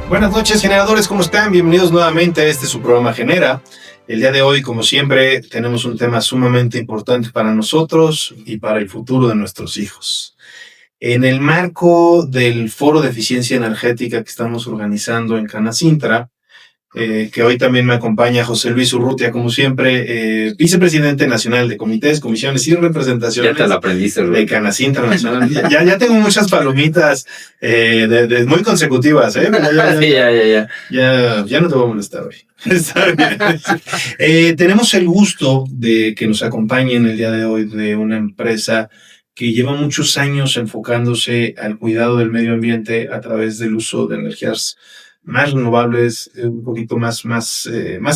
Buenas noches, generadores, ¿cómo están? Bienvenidos nuevamente a su programa Genera. El día de hoy, como siempre, tenemos un tema sumamente importante para nosotros y para el futuro de nuestros hijos. En el marco del Foro de Eficiencia Energética que estamos organizando en Canacintra, que hoy también me acompaña José Luis Urrutia, como siempre, vicepresidente nacional de comités, comisiones y representaciones. Ya te lo aprendiste, de Canacintra Nacional. ya tengo muchas palomitas muy consecutivas, ¿eh? Ya no te voy a molestar hoy. Está bien. Tenemos el gusto de que nos acompañen el día de hoy de una empresa que lleva muchos años enfocándose al cuidado del medio ambiente a través del uso de energías más renovables, un poquito más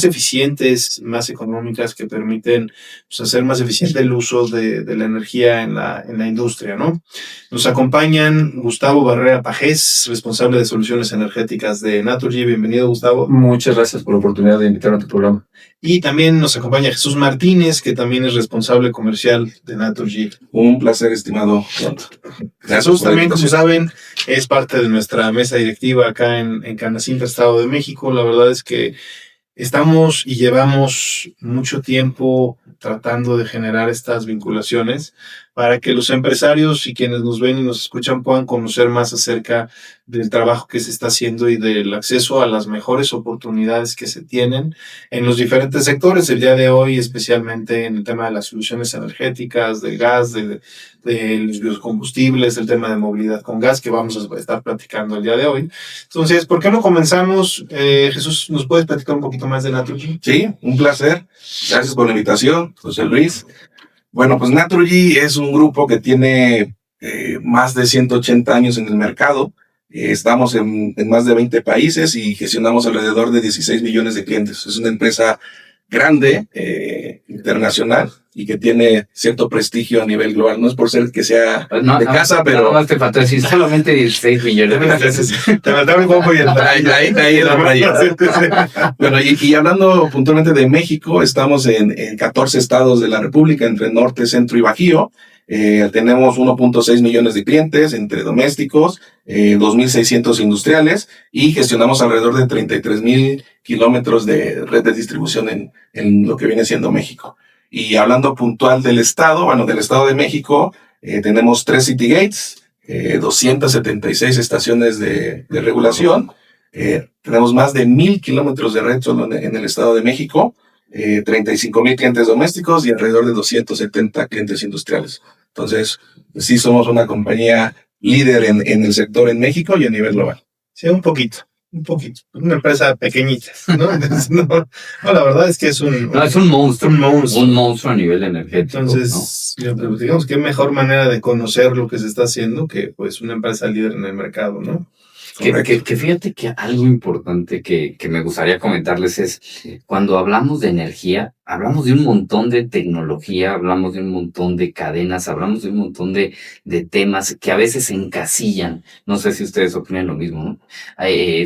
eficientes, más económicas, que permiten hacer más eficiente el uso de la energía en la industria, ¿no? Nos acompañan Gustavo Barrera Pajés, responsable de soluciones energéticas de Naturgy. Bienvenido, Gustavo. Muchas gracias por la oportunidad de invitarme a tu programa. Y también nos acompaña Jesús Martínez, que también es responsable comercial de Naturgy. Un placer, estimado. Jesús también, como saben, es parte de nuestra mesa directiva acá en Canacintra, Estado de México. La verdad es que estamos y llevamos mucho tiempo tratando de generar estas vinculaciones para que los empresarios y quienes nos ven y nos escuchan puedan conocer más acerca del trabajo que se está haciendo y del acceso a las mejores oportunidades que se tienen en los diferentes sectores. El día de hoy, especialmente en el tema de las soluciones energéticas, del gas, de los biocombustibles, el tema de movilidad con gas, que vamos a estar platicando el día de hoy. Entonces, ¿por qué no comenzamos? Jesús, ¿nos puedes platicar un poquito más de Naturgy? Sí, un placer. Gracias por la invitación, José Luis. Bueno, pues Naturgy es un grupo que tiene más de 180 años en el mercado. Estamos en más de 20 países y gestionamos alrededor de 16 millones de clientes. Es una empresa grande, internacional, y que tiene cierto prestigio a nivel global. No es por ser que sea de casa, pero... No más te faltó decir solamente 16 millones de pesos. Te faltaba un poco y ahí la raya. Bueno, y hablando puntualmente de México, estamos en 14 estados de la República, entre norte, centro y bajío. Tenemos 1.6 millones de clientes entre domésticos, 2.600 industriales, y gestionamos alrededor de 33,000 kilómetros de red de distribución en lo que viene siendo México. Y hablando puntual del estado, del estado de México, tenemos 3 City Gates, 276 estaciones de regulación, tenemos más de 1,000 kilómetros de red solo en el estado de México, 35,000 clientes domésticos y alrededor de 270 clientes industriales. Entonces, sí somos una compañía líder en el sector en México y a nivel global. Sí, un poquito. Una empresa pequeñita, ¿no? Entonces, no, la verdad es que es un monstruo. Un monstruo a nivel energético. Entonces, ¿no? Digamos que mejor manera de conocer lo que se está haciendo que pues una empresa líder en el mercado, ¿no? Que fíjate que algo importante que me gustaría comentarles es, cuando hablamos de energía, hablamos de un montón de tecnología, hablamos de un montón de cadenas, hablamos de un montón de temas que a veces se encasillan. No sé si ustedes opinan lo mismo, ¿no?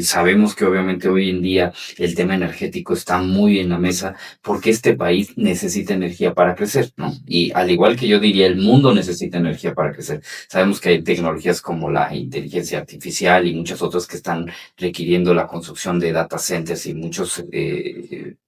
Sabemos que obviamente hoy en día el tema energético está muy en la mesa porque este país necesita energía para crecer, ¿no? Y al igual que yo diría, el mundo necesita energía para crecer. Sabemos que hay tecnologías como la inteligencia artificial y muchas otras que están requiriendo la construcción de data centers y muchos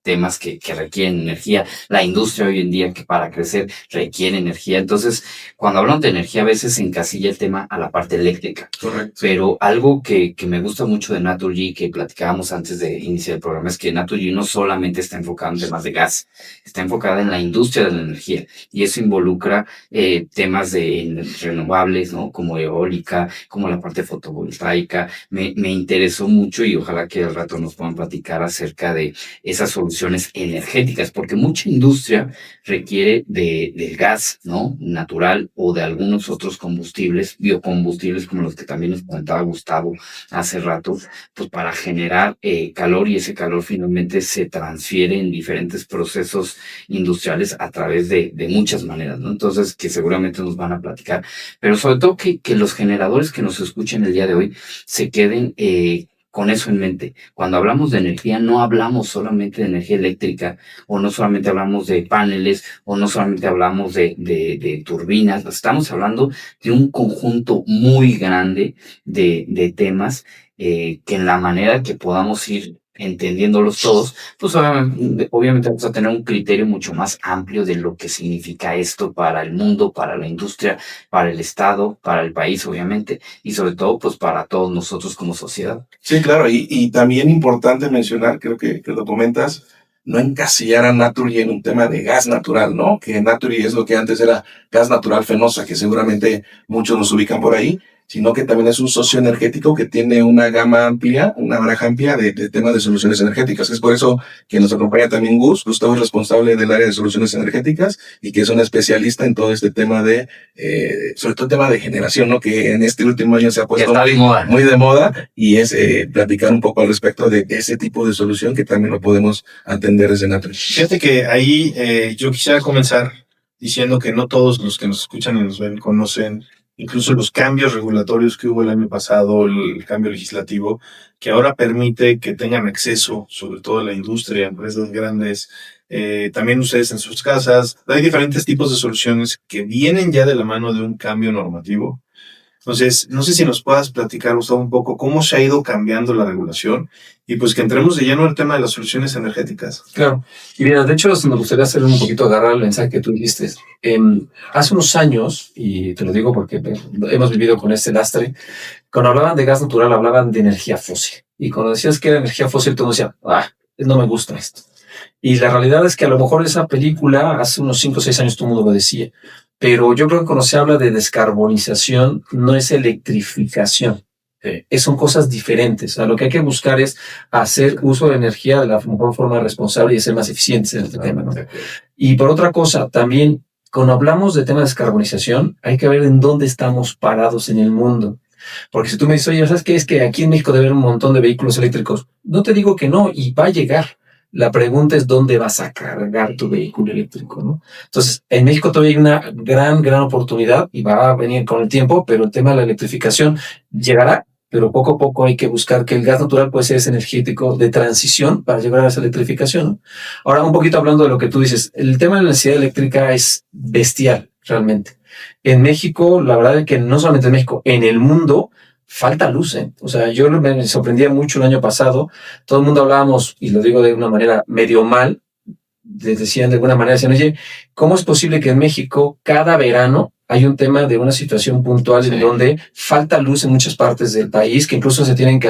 temas que requieren energía. La industria hoy en día, que para crecer requiere energía. Entonces, cuando hablamos de energía, a veces se encasilla el tema a la parte eléctrica. Correcto. Pero algo que me gusta mucho de Naturgy, que platicábamos antes de iniciar el programa, es que Naturgy no solamente está enfocada en temas de gas, está enfocada en la industria de la energía. Y eso involucra temas de renovables, ¿no? Como eólica, como la parte fotovoltaica. Me interesó mucho y ojalá que al rato nos puedan platicar acerca de esas soluciones energéticas, porque mucha industria requiere del gas, ¿no? Natural, o de algunos otros combustibles, biocombustibles, como los que también nos comentaba Gustavo hace rato, pues para generar calor, y ese calor finalmente se transfiere en diferentes procesos industriales a través de muchas maneras, ¿no? Entonces, que seguramente nos van a platicar, pero sobre todo que los generadores que nos escuchen el día de hoy se queden con eso en mente. Cuando hablamos de energía, no hablamos solamente de energía eléctrica, o no solamente hablamos de paneles, o no solamente hablamos de turbinas. Estamos hablando de un conjunto muy grande de temas que en la manera que podamos ir entendiéndolos todos, pues obviamente vamos a tener un criterio mucho más amplio de lo que significa esto para el mundo, para la industria, para el Estado, para el país, obviamente, y sobre todo, pues para todos nosotros como sociedad. Sí, claro, y también importante mencionar, creo que lo comentas, no encasillar a Naturgy en un tema de gas natural, ¿no? Que Naturgy es lo que antes era gas natural Fenosa, que seguramente muchos nos ubican por ahí, sino que también es un socio energético que tiene una gama amplia, una baraja amplia de temas de soluciones energéticas. Es por eso que nos acompaña también Gustavo es responsable del área de soluciones energéticas y que es un especialista en todo este tema de, sobre todo el tema de generación, ¿no? Que en este último año se ha puesto muy de moda y es platicar un poco al respecto de ese tipo de solución que también lo podemos atender desde Naturgy. Fíjate que ahí yo quisiera comenzar diciendo que no todos los que nos escuchan y nos ven conocen incluso los cambios regulatorios que hubo el año pasado, el cambio legislativo, que ahora permite que tengan acceso, sobre todo la industria, empresas grandes, también ustedes en sus casas. Hay diferentes tipos de soluciones que vienen ya de la mano de un cambio normativo. Entonces, no sé si nos puedas platicar, Gustavo, un poco cómo se ha ido cambiando la regulación y pues que entremos de lleno al tema de las soluciones energéticas. Claro. Y mira, de hecho, me gustaría hacer un poquito agarrar el mensaje que tú dijiste. Hace unos años, y te lo digo porque hemos vivido con este lastre, cuando hablaban de gas natural, hablaban de energía fósil. Y cuando decías que era energía fósil, todo decía, no me gusta esto. Y la realidad es que a lo mejor esa película, hace unos 5 o 6 años todo el mundo lo decía. Pero yo creo que cuando se habla de descarbonización, no es electrificación. Son cosas diferentes. O sea, lo que hay que buscar es hacer uso de energía de la mejor forma responsable y ser más eficientes en este tema, ¿no? Y por otra cosa, también, cuando hablamos de tema de descarbonización, hay que ver en dónde estamos parados en el mundo. Porque si tú me dices, oye, ¿sabes qué? Es que aquí en México debe haber un montón de vehículos eléctricos. No te digo que no, y va a llegar. La pregunta es dónde vas a cargar tu vehículo eléctrico, ¿no? Entonces, en México todavía hay una gran oportunidad y va a venir con el tiempo, pero el tema de la electrificación llegará, pero poco a poco hay que buscar que el gas natural puede ser ese energético de transición para llegar a esa electrificación, ¿no? Ahora, un poquito hablando de lo que tú dices, el tema de la necesidad eléctrica es bestial, realmente. En México, la verdad es que no solamente en México, en el mundo, falta luz, ¿eh? O sea, yo me sorprendía mucho el año pasado. Todo el mundo hablábamos, y lo digo de una manera medio mal, decían de alguna manera, decían, oye, ¿cómo es posible que en México cada verano hay un tema de una situación puntual en donde falta luz en muchas partes del país, que incluso se tienen que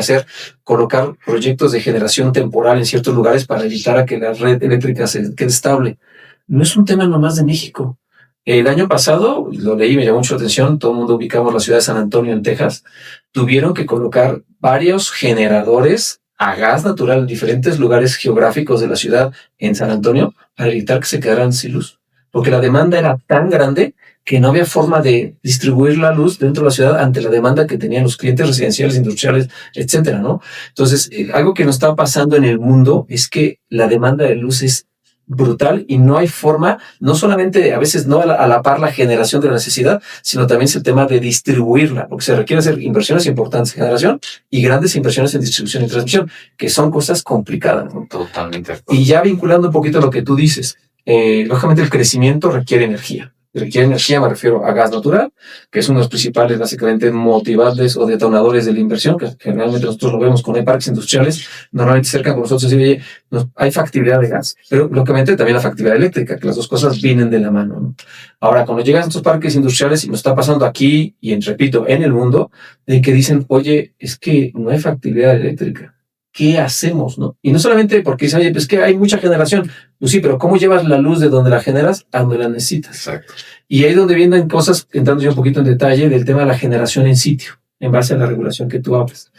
colocar proyectos de generación temporal en ciertos lugares para evitar a que la red eléctrica se quede estable? No es un tema nomás de México. El año pasado, lo leí, me llamó mucho la atención, todo el mundo ubicamos la ciudad de San Antonio en Texas, tuvieron que colocar varios generadores a gas natural en diferentes lugares geográficos de la ciudad en San Antonio para evitar que se quedaran sin luz, porque la demanda era tan grande que no había forma de distribuir la luz dentro de la ciudad ante la demanda que tenían los clientes residenciales, industriales, etcétera, ¿no? Entonces, algo que nos está pasando en el mundo es que la demanda de luz es brutal y no hay forma, no solamente a veces no a la par la generación de la necesidad, sino también es el tema de distribuirla, porque se requiere hacer inversiones importantes en generación y grandes inversiones en distribución y transmisión, que son cosas complicadas, ¿no? Totalmente. Y ya vinculando un poquito a lo que tú dices, lógicamente el crecimiento requiere energía. Requiere energía, me refiero a gas natural, que es uno de los principales, básicamente, motivantes o detonadores de la inversión, que generalmente nosotros lo vemos con parques industriales, normalmente cerca con nosotros, oye, hay factibilidad de gas, pero lógicamente también la factibilidad eléctrica, que las dos cosas vienen de la mano, ¿no? Ahora, cuando llegan estos parques industriales, y nos está pasando aquí, y repito, en el mundo, de que dicen, oye, es que no hay factibilidad eléctrica. ¿Qué hacemos, no? Y no solamente porque dicen, oye, pues que hay mucha generación. Pues sí, pero ¿cómo llevas la luz de donde la generas a donde la necesitas? Exacto. Y ahí es donde vienen cosas, entrando yo un poquito en detalle, del tema de la generación en sitio, en base a la regulación que tú hablas.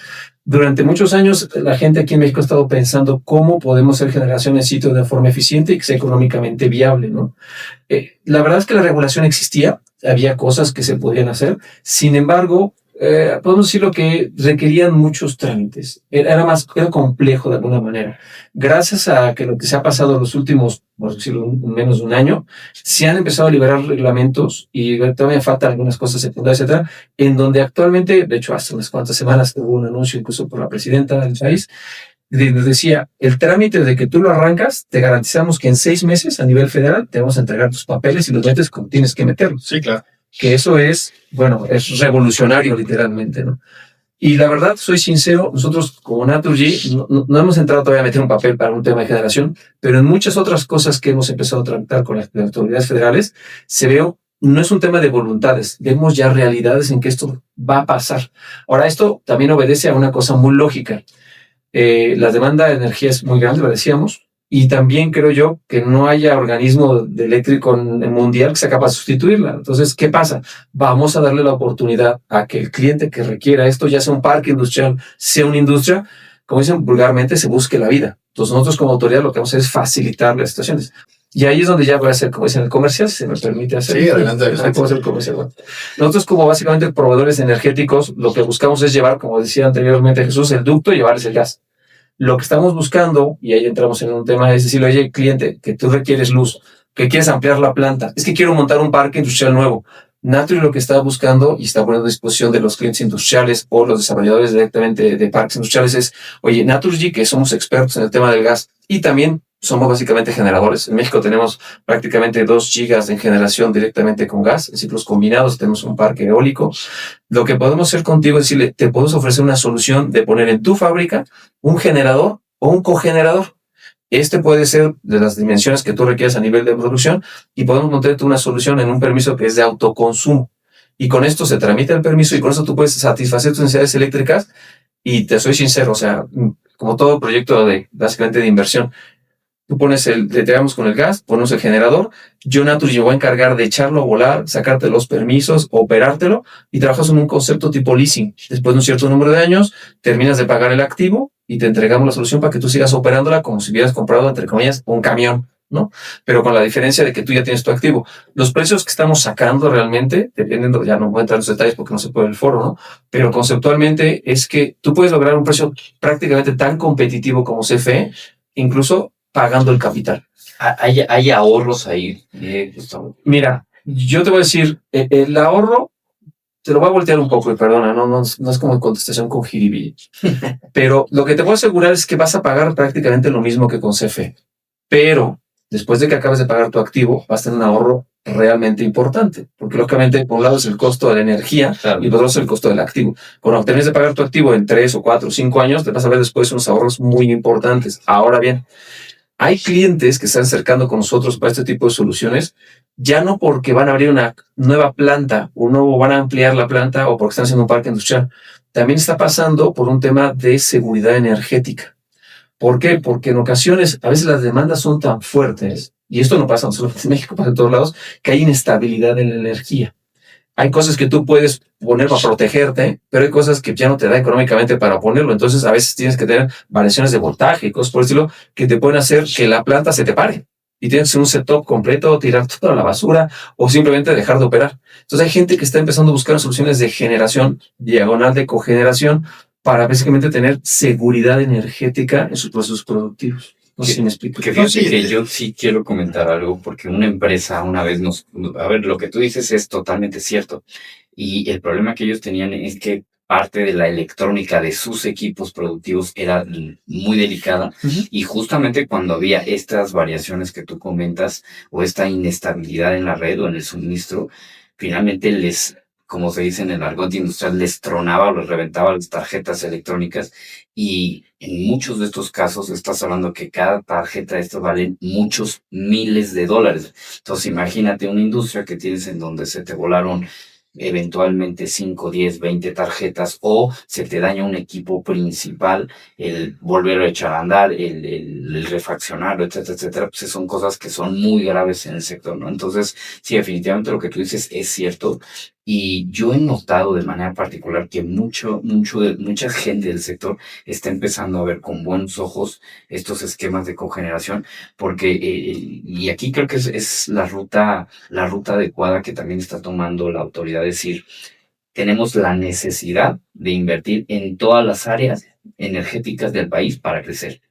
Durante muchos años, la gente aquí en México ha estado pensando cómo podemos hacer generación en sitio de forma eficiente y que sea económicamente viable, ¿no? La verdad es que la regulación existía, había cosas que se podían hacer, sin embargo, podemos decirlo que requerían muchos trámites. Era complejo de alguna manera. Gracias a que lo que se ha pasado en los últimos, por decirlo, menos de un año, se han empezado a liberar reglamentos y todavía faltan algunas cosas secundarias, etcétera, en donde actualmente, de hecho, hace unas cuantas semanas hubo un anuncio incluso por la presidenta del país, nos decía, el trámite de que tú lo arrancas, te garantizamos que en 6 meses a nivel federal te vamos a entregar tus papeles y los metes como tienes que meterlos. Sí, claro. Que eso es, bueno, es revolucionario literalmente, ¿no? Y la verdad, soy sincero, nosotros como Naturgy no hemos entrado todavía a meter un papel para un tema de generación, pero en muchas otras cosas que hemos empezado a tratar con las autoridades federales, no es un tema de voluntades, vemos ya realidades en que esto va a pasar. Ahora, esto también obedece a una cosa muy lógica. La demanda de energía es muy grande, lo decíamos, y también creo yo que no haya organismo eléctrico mundial que sea capaz de sustituirla. Entonces, ¿qué pasa? Vamos a darle la oportunidad a que el cliente que requiera esto, ya sea un parque industrial, sea una industria, como dicen vulgarmente, se busque la vida. Entonces, nosotros como autoridad lo que vamos a hacer es facilitar las situaciones. Y ahí es donde ya voy a hacer, como dicen, el comercial, si se me permite hacer. Sí, adelante. ¿Cómo hacer el comercial? Bueno, nosotros como básicamente proveedores energéticos, lo que buscamos es llevar, como decía anteriormente Jesús, el ducto y llevarles el gas. Lo que estamos buscando, y ahí entramos en un tema, es decirle, oye, cliente, que tú requieres luz, que quieres ampliar la planta, es que quiero montar un parque industrial nuevo. Naturgy lo que está buscando y está poniendo a disposición de los clientes industriales o los desarrolladores directamente de parques industriales es, oye, Naturgy, que somos expertos en el tema del gas y también somos básicamente generadores. En México tenemos prácticamente 2 gigas de generación directamente con gas, en ciclos combinados, tenemos un parque eólico. Lo que podemos hacer contigo es decirle, te podemos ofrecer una solución de poner en tu fábrica un generador o un cogenerador. Este puede ser de las dimensiones que tú requieras a nivel de producción y podemos montarte una solución en un permiso que es de autoconsumo. Y con esto se tramita el permiso y con eso tú puedes satisfacer tus necesidades eléctricas. Y te soy sincero, o sea, como todo proyecto básicamente de inversión, tú te entregamos con el gas, ponemos el generador, yo Naturgy voy a encargar de echarlo a volar, sacarte los permisos, operártelo y trabajas en un concepto tipo leasing. Después de un cierto número de años, terminas de pagar el activo y te entregamos la solución para que tú sigas operándola como si hubieras comprado, entre comillas, un camión, ¿no? Pero con la diferencia de que tú ya tienes tu activo. Los precios que estamos sacando realmente, dependiendo, ya no voy a entrar en los detalles porque no se puede el foro, ¿no? Pero conceptualmente es que tú puedes lograr un precio prácticamente tan competitivo como CFE, incluso pagando el capital. ¿Hay ahorros ahí, Gustavo? Mira, yo te voy a decir, el ahorro, te lo voy a voltear un poco, y perdona, no es como contestación con jiribilla. Pero lo que te puedo asegurar es que vas a pagar prácticamente lo mismo que con CFE. Pero después de que acabes de pagar tu activo, vas a tener un ahorro realmente importante. Porque lógicamente, por un lado es el costo de la energía, claro, y por otro es el costo del activo. Cuando termines de pagar tu activo en 3 o 4 o 5 años, te vas a ver después unos ahorros muy importantes. Ahora bien, hay clientes que se están acercando con nosotros para este tipo de soluciones, ya no porque van a abrir una nueva planta o no van a ampliar la planta o porque están haciendo un parque industrial. También está pasando por un tema de seguridad energética. ¿Por qué? Porque en ocasiones, a veces las demandas son tan fuertes, y esto no pasa no solamente en México, pasa en todos lados, que hay inestabilidad en la energía. Hay cosas que tú puedes poner para protegerte, pero hay cosas que ya no te da económicamente para ponerlo. Entonces, a veces tienes que tener variaciones de voltaje y cosas por el estilo que te pueden hacer que la planta se te pare. Y tienes que hacer un setup completo, tirar toda la basura o simplemente dejar de operar. Entonces, hay gente que está empezando a buscar soluciones de generación, diagonal de cogeneración, para básicamente tener seguridad energética en sus procesos productivos. No sé si me explico. Que fíjate que yo sí quiero comentar algo, porque una empresa una vez a ver, lo que tú dices es totalmente cierto. Y el problema que ellos tenían es que parte de la electrónica de sus equipos productivos era muy delicada. Y justamente cuando había estas variaciones que tú comentas, o esta inestabilidad en la red o en el suministro, finalmente como se dice en el argot industrial, les tronaba o les reventaba las tarjetas electrónicas. Y en muchos de estos casos estás hablando que cada tarjeta de estas vale muchos miles de dólares. Entonces imagínate una industria que tienes en donde se te volaron eventualmente 5, 10, 20 tarjetas, o se te daña un equipo principal, el volverlo a echar a andar, el refaccionarlo, etcétera, etcétera, pues son cosas que son muy graves en el sector, ¿no? Entonces, sí, definitivamente lo que tú dices es cierto. Y yo he notado de manera particular que mucha gente del sector está empezando a ver con buenos ojos estos esquemas de cogeneración, porque, y aquí creo que es la ruta adecuada que también está tomando la autoridad, es decir, tenemos la necesidad de invertir en todas las áreas energéticas del país para crecer.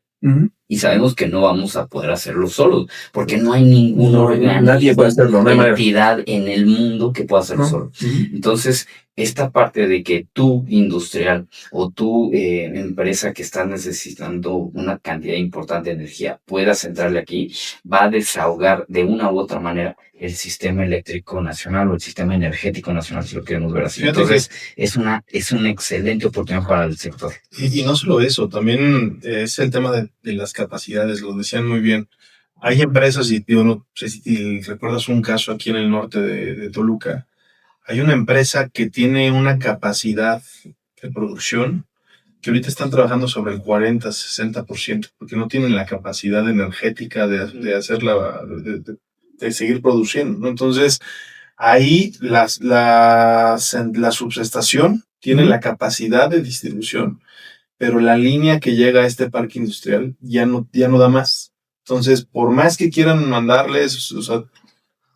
Y sabemos que no vamos a poder hacerlo solos, porque no hay ningún nadie puede hacerlo, no hay entidad en el mundo que pueda hacerlo solo. Entonces, esta parte de que tú industrial o tú empresa que está necesitando una cantidad importante de energía puedas entrarle aquí, va a desahogar de una u otra manera el sistema eléctrico nacional o el sistema energético nacional, si lo queremos ver así. Fíjate Entonces, es una excelente oportunidad para el sector. y no solo eso, también es el tema de las capacidades, lo decían muy bien. Hay empresas, y yo no sé si recuerdas un caso aquí en el norte de Toluca. Hay una empresa que tiene una capacidad de producción que ahorita están trabajando sobre el 40-60%, porque no tienen la capacidad energética de hacerla, de seguir produciendo, ¿no? Entonces, ahí la subestación tiene la capacidad de distribución, pero la línea que llega a este parque industrial ya no da más. Entonces, por más que quieran mandarles, o sea,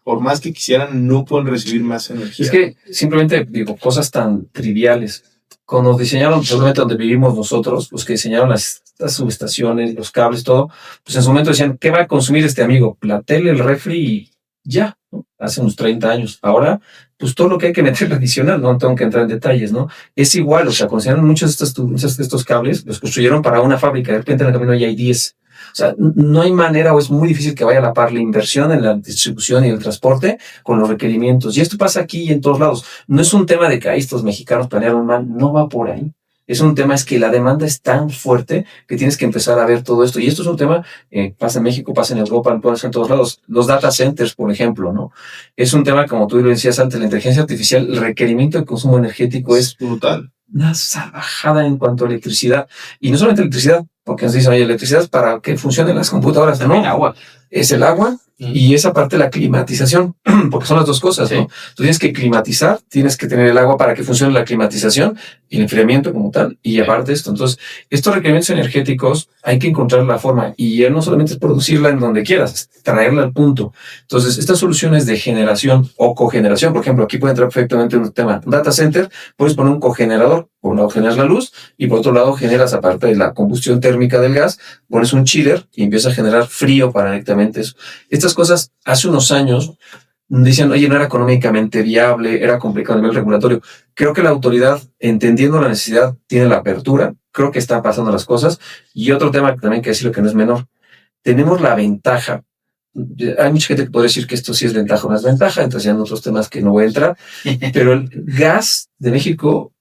por más que quisieran, no pueden recibir más energía. Es que simplemente, digo, cosas tan triviales. Cuando diseñaron, seguramente donde vivimos nosotros, los que diseñaron las subestaciones, los cables, todo, pues en su momento decían, ¿qué va a consumir este amigo? La tele, el refri y ya, ¿no? Hace unos 30 años. Ahora, pues todo lo que hay que meter adicional, no tengo que entrar en detalles, ¿no? Es igual, o sea, consideran muchos de estos cables, los construyeron para una fábrica, de repente en el camino ya hay 10. O sea, no hay manera o es muy difícil que vaya a la par la inversión en la distribución y el transporte con los requerimientos. Y esto pasa aquí y en todos lados. No es un tema de que ahí estos mexicanos planearon mal, no va por ahí. Es un tema, es que la demanda es tan fuerte que tienes que empezar a ver todo esto. Y esto es un tema, pasa en México, pasa en Europa, pasa en todos lados. Los data centers, por ejemplo, ¿no? Es un tema, como tú lo decías antes, la inteligencia artificial, el requerimiento de consumo energético es brutal. Una salvajada en cuanto a electricidad. Y no solamente electricidad, porque nos dicen, oye, electricidad es para que funcionen las computadoras. También no, agua. Es el agua y esa parte la climatización, porque son las dos cosas, sí. ¿No? Tú tienes que climatizar, tienes que tener el agua para que funcione la climatización y el enfriamiento como tal, y aparte esto. Entonces, estos requerimientos energéticos hay que encontrar la forma, y ya no solamente es producirla en donde quieras, es traerla al punto. Entonces, estas soluciones de generación o cogeneración, por ejemplo, aquí puede entrar perfectamente un tema, data center, puedes poner un cogenerador, por un lado generas la luz, y por otro lado generas, aparte de la combustión térmica del gas, pones un chiller y empieza a generar frío para directamente eso. Estas cosas, hace unos años, decían, oye, no era económicamente viable, era complicado a nivel regulatorio. Creo que la autoridad, entendiendo la necesidad, tiene la apertura, creo que están pasando las cosas. Y otro tema que también hay que decirlo que no es menor, tenemos la ventaja. Hay mucha gente que puede decir que esto sí es ventaja o no es ventaja, entonces ya en otros temas que no voy a entrar, pero el gas de México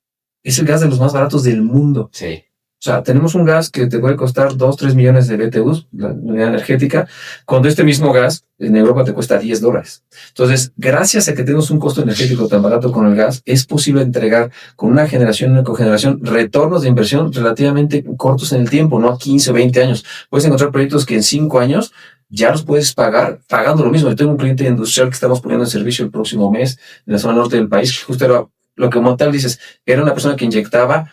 es el gas de los más baratos del mundo. Sí. O sea, tenemos un gas que te puede costar 2-3 millones de BTUs, la unidad energética, cuando este mismo gas en Europa te cuesta $10. Entonces, gracias a que tenemos un costo energético tan barato con el gas, es posible entregar con una generación y una cogeneración retornos de inversión relativamente cortos en el tiempo, no a 15 o 20 años. Puedes encontrar proyectos que en 5 años ya los puedes pagar pagando lo mismo. Yo tengo un cliente industrial que estamos poniendo en servicio el próximo mes en la zona norte del país, que justo era lo que como tal dices, era una persona que inyectaba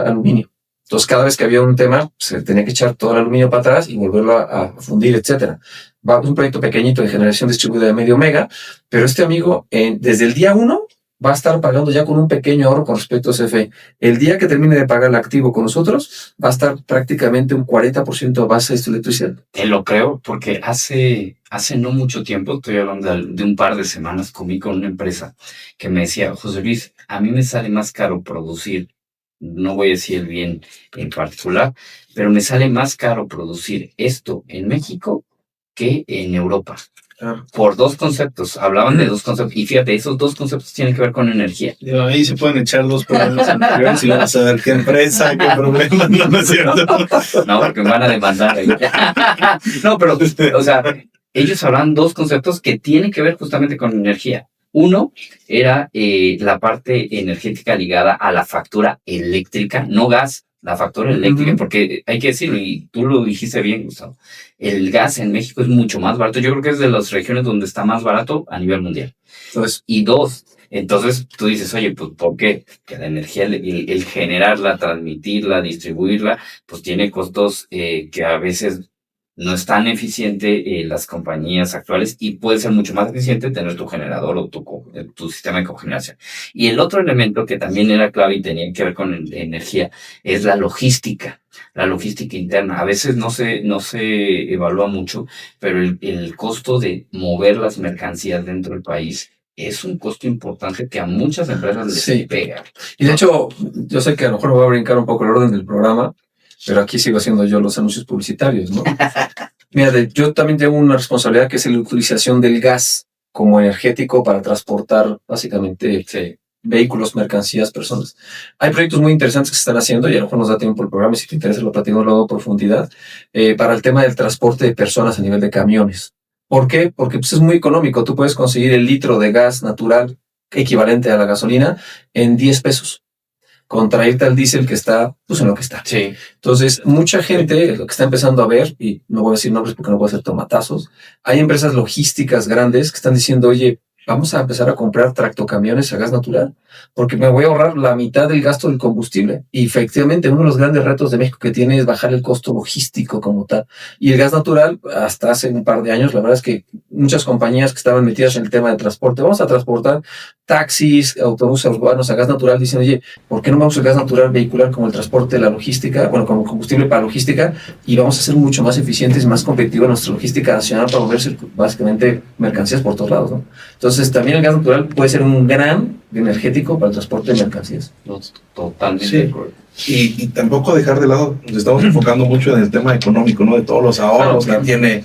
aluminio. Entonces, cada vez que había un tema, se tenía que echar todo el aluminio para atrás y volverlo a fundir, etcétera. Es un proyecto pequeñito de generación distribuida de medio mega, pero este amigo, desde el día 1, va a estar pagando ya con un pequeño ahorro con respecto a CFE. El día que termine de pagar el activo con nosotros, va a estar prácticamente un 40% a base de su electricidad. Te lo creo, porque hace no mucho tiempo, estoy hablando de un par de semanas, comí con una empresa que me decía, José Luis, a mí me sale más caro producir, no voy a decir el bien en particular, pero me sale más caro producir esto en México que en Europa. Por dos conceptos, hablaban de dos conceptos, y fíjate, esos dos conceptos tienen que ver con energía. Ahí se pueden echar dos problemas anteriores y vamos a ver qué empresa, qué problema, no es cierto. No, porque me van a demandar ahí. No, pero, o sea, ellos hablaban dos conceptos que tienen que ver justamente con energía. Uno era la parte energética ligada a la factura eléctrica, no gas, la factura eléctrica, porque hay que decirlo, y tú lo dijiste bien, Gustavo, el gas en México es mucho más barato. Yo creo que es de las regiones donde está más barato a nivel mundial. Y dos, entonces tú dices, oye, pues ¿por qué? Que la energía, el generarla, transmitirla, distribuirla, pues tiene costos que a veces no es tan eficiente las compañías actuales, y puede ser mucho más eficiente tener tu generador o tu sistema de cogeneración. Y el otro elemento que también era clave y tenía que ver con energía es la logística interna. A veces no se evalúa mucho, pero el costo de mover las mercancías dentro del país es un costo importante que a muchas empresas les pega. Y de hecho, yo sé que a lo mejor me voy a brincar un poco el orden del programa, pero aquí sigo haciendo yo los anuncios publicitarios, ¿no? Mira, yo también tengo una responsabilidad que es la utilización del gas como energético para transportar básicamente vehículos, mercancías, personas. Hay proyectos muy interesantes que se están haciendo y a lo mejor nos da tiempo el programa y si te interesa lo platicamos luego a profundidad para el tema del transporte de personas a nivel de camiones. ¿Por qué? Porque pues, es muy económico. Tú puedes conseguir el litro de gas natural equivalente a la gasolina en 10 pesos. Contra irte al diésel que está, pues en lo que está. Sí. Entonces, mucha gente lo que está empezando a ver, y no voy a decir nombres porque no puedo hacer tomatazos, hay empresas logísticas grandes que están diciendo, oye, vamos a empezar a comprar tractocamiones a gas natural, porque me voy a ahorrar la mitad del gasto del combustible. Y efectivamente, uno de los grandes retos de México que tiene es bajar el costo logístico como tal. Y el gas natural, hasta hace un par de años, la verdad es que muchas compañías que estaban metidas en el tema de transporte, vamos a transportar taxis, autobuses urbanos a gas natural, dicen, oye, ¿por qué no vamos al gas natural vehicular como el transporte, la logística, bueno, como combustible para logística, y vamos a ser mucho más eficientes y más competitiva nuestra logística nacional para moverse básicamente mercancías por todos lados, ¿no? Entonces, también el gas natural puede ser un gran energético para el transporte de mercancías. No, totalmente de acuerdo. Y tampoco dejar de lado, nos estamos enfocando mucho en el tema económico, ¿no? De todos los ahorros que tiene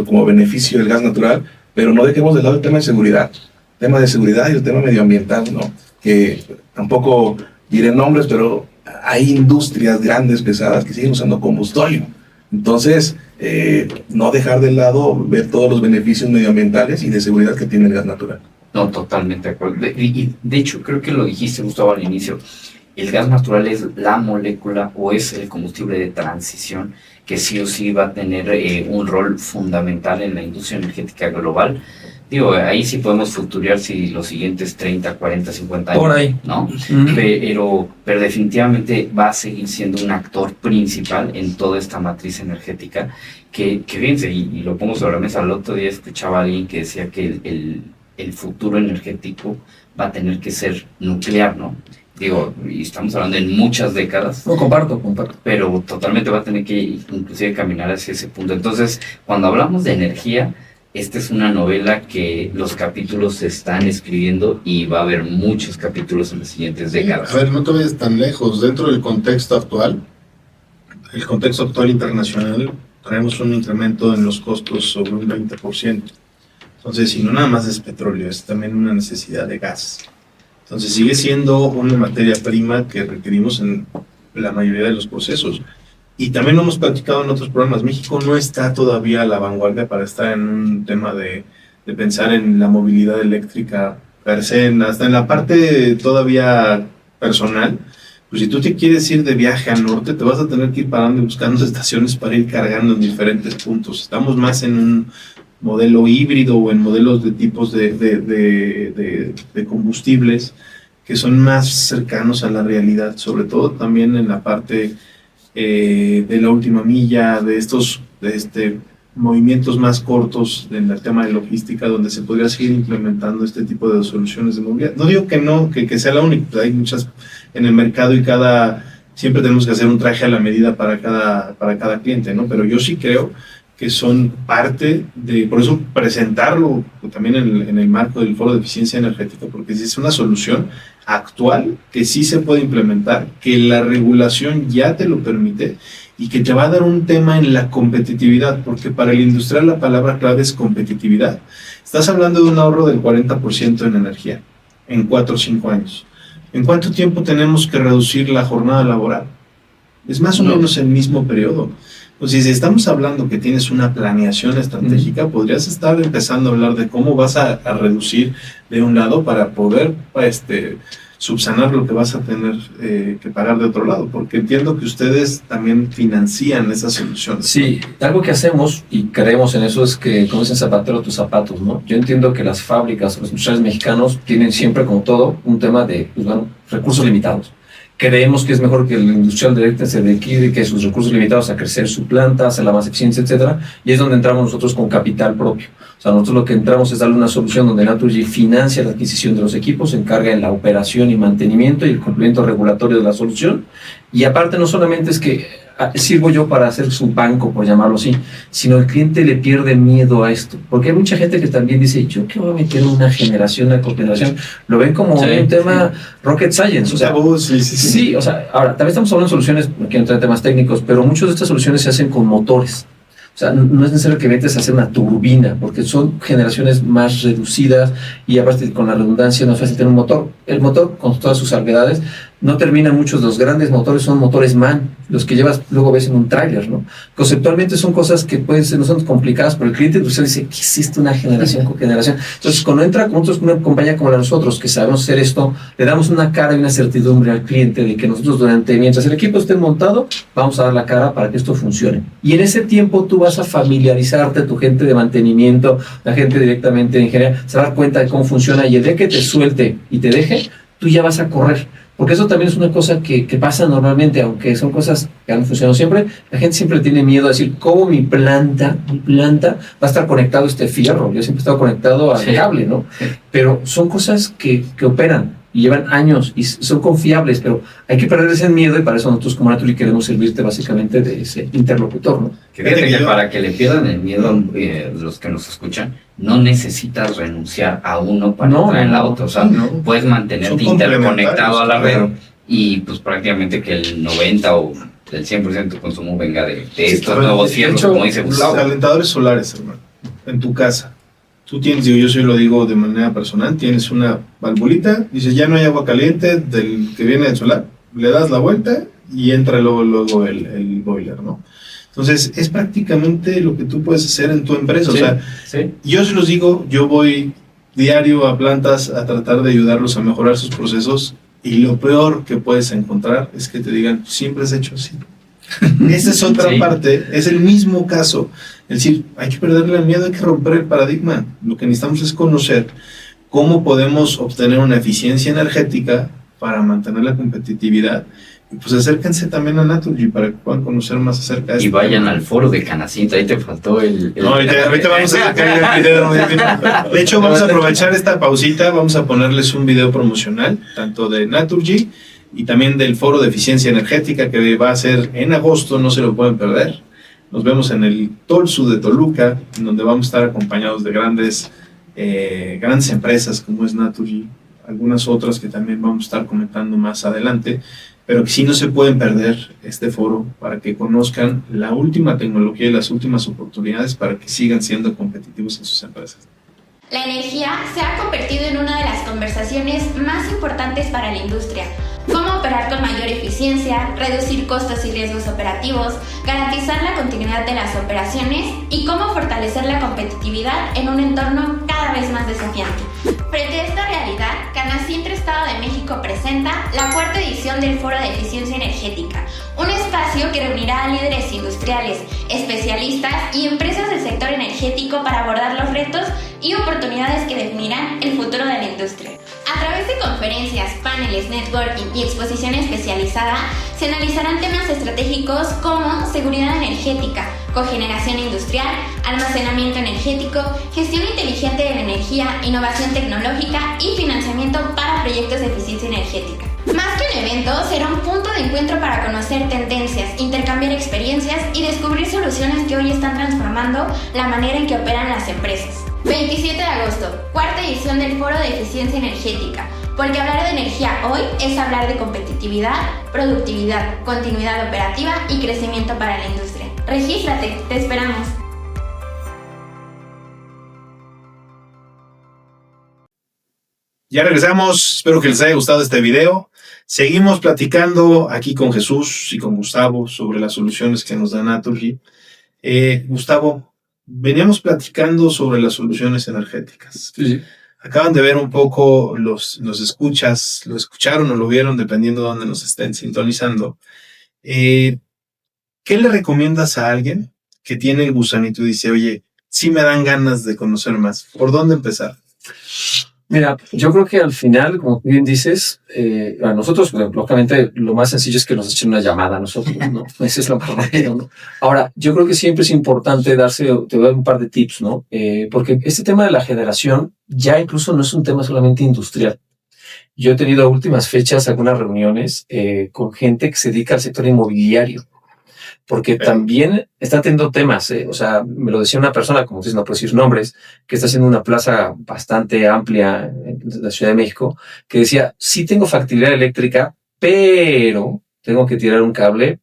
como beneficio el gas natural, pero no dejemos de lado el tema de seguridad. El tema de seguridad y el tema medioambiental, ¿no? Que tampoco diré nombres, pero hay industrias grandes, pesadas, que siguen usando combustible. Entonces, no dejar de lado ver todos los beneficios medioambientales y de seguridad que tiene el gas natural. No, totalmente de acuerdo. Y de hecho, creo que lo dijiste, Gustavo, al inicio. El gas natural es la molécula o es el combustible de transición que sí o sí va a tener un rol fundamental en la industria energética global. Digo, ahí sí podemos futurear si los siguientes 30, 40, 50 años, por ahí, ¿no? Pero definitivamente va a seguir siendo un actor principal en toda esta matriz energética que fíjense, y lo pongo sobre la mesa. El otro día escuchaba a alguien que decía que el futuro energético va a tener que ser nuclear, ¿no? Digo, y estamos hablando en muchas décadas. No, comparto. Pero totalmente va a tener que inclusive caminar hacia ese punto. Entonces, cuando hablamos de energía, esta es una novela que los capítulos se están escribiendo y va a haber muchos capítulos en las siguientes décadas. A ver, no te vayas tan lejos. Dentro del contexto actual, el contexto actual internacional, traemos un incremento en los costos sobre un 20%. Entonces, si no nada más es petróleo, es también una necesidad de gas. Entonces, sigue siendo una materia prima que requerimos en la mayoría de los procesos. Y también lo hemos platicado en otros programas. México no está todavía a la vanguardia para estar en un tema de pensar en la movilidad eléctrica per se, hasta en la parte todavía personal. Pues si tú te quieres ir de viaje al norte, te vas a tener que ir parando y buscando estaciones para ir cargando en diferentes puntos. Estamos más en un modelo híbrido o en modelos de tipos de combustibles que son más cercanos a la realidad, sobre todo también en la parte de la última milla, de estos movimientos más cortos en el tema de logística, donde se podría seguir implementando este tipo de soluciones de movilidad. No digo que no, que sea la única, hay muchas en el mercado y siempre tenemos que hacer un traje a la medida para cada cliente, ¿no? Pero yo sí creo que son parte de, por eso presentarlo también en el marco del Foro de Eficiencia Energética, porque es una solución actual que sí se puede implementar, que la regulación ya te lo permite y que te va a dar un tema en la competitividad, porque para el industrial la palabra clave es competitividad. Estás hablando de un ahorro del 40% en energía en 4 o 5 años. ¿En cuánto tiempo tenemos que reducir la jornada laboral? Es más o menos el mismo periodo. Entonces, si estamos hablando que tienes una planeación estratégica, podrías estar empezando a hablar de cómo vas a reducir de un lado para poder subsanar lo que vas a tener que pagar de otro lado, porque entiendo que ustedes también financian esas soluciones. Sí, algo que hacemos y creemos en eso es que, como dicen, zapatero tus zapatos, ¿no? Yo entiendo que las fábricas, los industriales mexicanos tienen siempre, como todo, un tema de, recursos limitados. Creemos que es mejor que el industrial directo se dedique sus recursos limitados a crecer su planta, hacerla más eficiente, etcétera, y es donde entramos nosotros con capital propio. O sea, nosotros lo que entramos es darle una solución donde Naturgy financia la adquisición de los equipos, se encarga en la operación y mantenimiento y el cumplimiento regulatorio de la solución. Y aparte, no solamente es que sirvo yo para hacer su banco, por llamarlo así, sino el cliente le pierde miedo a esto. Porque hay mucha gente que también dice, yo qué voy a meter una generación, una cogeneración, lo ven como un tema rocket science. O sea, sí, o sea, ahora, también estamos hablando de soluciones, no quiero entrar en temas técnicos, pero muchas de estas soluciones se hacen con motores. O sea, no es necesario que metes a hacer una turbina, porque son generaciones más reducidas y aparte con la redundancia no es fácil tener un motor. El motor, con todas sus salvedades, no termina muchos. Los grandes motores son motores MAN, los que llevas luego ves en un tráiler, ¿no? Conceptualmente son cosas que pueden ser, no son complicadas, pero el cliente industrial dice, ¿qué existe una generación con generación? Entonces, cuando entra con una compañía como la de nosotros, que sabemos hacer esto, le damos una cara y una certidumbre al cliente de que nosotros mientras el equipo esté montado, vamos a dar la cara para que esto funcione. Y en ese tiempo tú vas a familiarizarte, tu gente de mantenimiento, la gente directamente de ingeniería, se va a dar cuenta de cómo funciona y el día que te suelte y te deje, tú ya vas a correr. Porque eso también es una cosa que pasa normalmente, aunque son cosas que han funcionado siempre, la gente siempre tiene miedo a decir, ¿cómo mi planta va a estar conectado a este fierro? Yo siempre he estado conectado al cable, ¿no? Pero son cosas que operan y llevan años y son confiables, pero hay que perder ese miedo y para eso nosotros como Naturgy queremos servirte básicamente de ese interlocutor, ¿no? Fíjate que para que le pierdan el miedo los que nos escuchan, no necesitas renunciar a uno para entrar en la otra. O sea, puedes mantenerte interconectado a la red y pues prácticamente que el 90 o el 100% de tu consumo venga de estos nuevos fierros, como dice Gustavo. Los calentadores solares, hermano, en tu casa. Tú tienes, yo sí lo digo de manera personal, tienes una valvulita, dices ya no hay agua caliente del que viene del solar, le das la vuelta y entra luego el boiler, ¿no? Entonces, es prácticamente lo que tú puedes hacer en tu empresa. Sí, o sea, yo se los digo, yo voy diario a plantas a tratar de ayudarlos a mejorar sus procesos y lo peor que puedes encontrar es que te digan, siempre has hecho así. Esa es otra parte, es el mismo caso. Es decir, hay que perderle el miedo, hay que romper el paradigma. Lo que necesitamos es conocer cómo podemos obtener una eficiencia energética para mantener la competitividad. Y pues acérquense también a Naturgy para que puedan conocer más acerca de esto. Y vayan al foro de Canacintra, ahí te faltó el... No, ahorita vamos a sacar el video. De hecho, vamos a aprovechar esta pausita, vamos a ponerles un video promocional, tanto de Naturgy y también del foro de eficiencia energética que va a ser en agosto, no se lo pueden perder. Nos vemos en el Tolsu de Toluca, en donde vamos a estar acompañados de grandes empresas como es Naturgy, algunas otras que también vamos a estar comentando más adelante, pero que sí no se pueden perder este foro para que conozcan la última tecnología y las últimas oportunidades para que sigan siendo competitivos en sus empresas. La energía se ha convertido en una de las conversaciones más importantes para la industria. Cómo operar con mayor eficiencia, reducir costos y riesgos operativos, garantizar la continuidad de las operaciones y cómo fortalecer la competitividad en un entorno cada vez más desafiante. Frente a esta realidad, Canacintra Estado de México presenta la cuarta edición del Foro de Eficiencia Energética, un espacio que reunirá a líderes industriales, especialistas y empresas del sector energético para abordar los retos y oportunidades que definirán el futuro de la industria. A través de conferencias, paneles, networking y exposición especializada, se analizarán temas estratégicos como seguridad energética, cogeneración industrial, almacenamiento energético, gestión inteligente de la energía, innovación tecnológica y financiamiento para proyectos de eficiencia energética. Más que un evento, será un punto de encuentro para conocer tendencias, intercambiar experiencias y descubrir soluciones que hoy están transformando la manera en que operan las empresas. 27 de agosto, cuarta edición del Foro de Eficiencia Energética, porque hablar de energía hoy es hablar de competitividad, productividad, continuidad operativa y crecimiento para la industria. Regístrate, te esperamos. Ya regresamos, espero que les haya gustado este video. Seguimos platicando aquí con Jesús y con Gustavo sobre las soluciones que nos da Naturgy. Gustavo, veníamos platicando sobre las soluciones energéticas. Sí. Acaban de ver un poco, los escuchas, lo escucharon o lo vieron, dependiendo de dónde nos estén sintonizando. ¿Qué le recomiendas a alguien que tiene el gusanito y dice, oye, sí me dan ganas de conocer más? ¿Por dónde empezar? Mira, yo creo que al final, como bien dices, a nosotros, lógicamente, lo más sencillo es que nos echen una llamada a nosotros, ¿no? Eso es lo más rápido, ¿no? Ahora, yo creo que siempre es importante te voy a dar un par de tips, ¿no? Porque este tema de la generación ya incluso no es un tema solamente industrial. Yo he tenido a últimas fechas algunas reuniones con gente que se dedica al sector inmobiliario. porque también están teniendo temas, o sea, me lo decía una persona, como dices, no puedo decir nombres, que está haciendo una plaza bastante amplia en la Ciudad de México, que decía, sí tengo factibilidad eléctrica, pero tengo que tirar un cable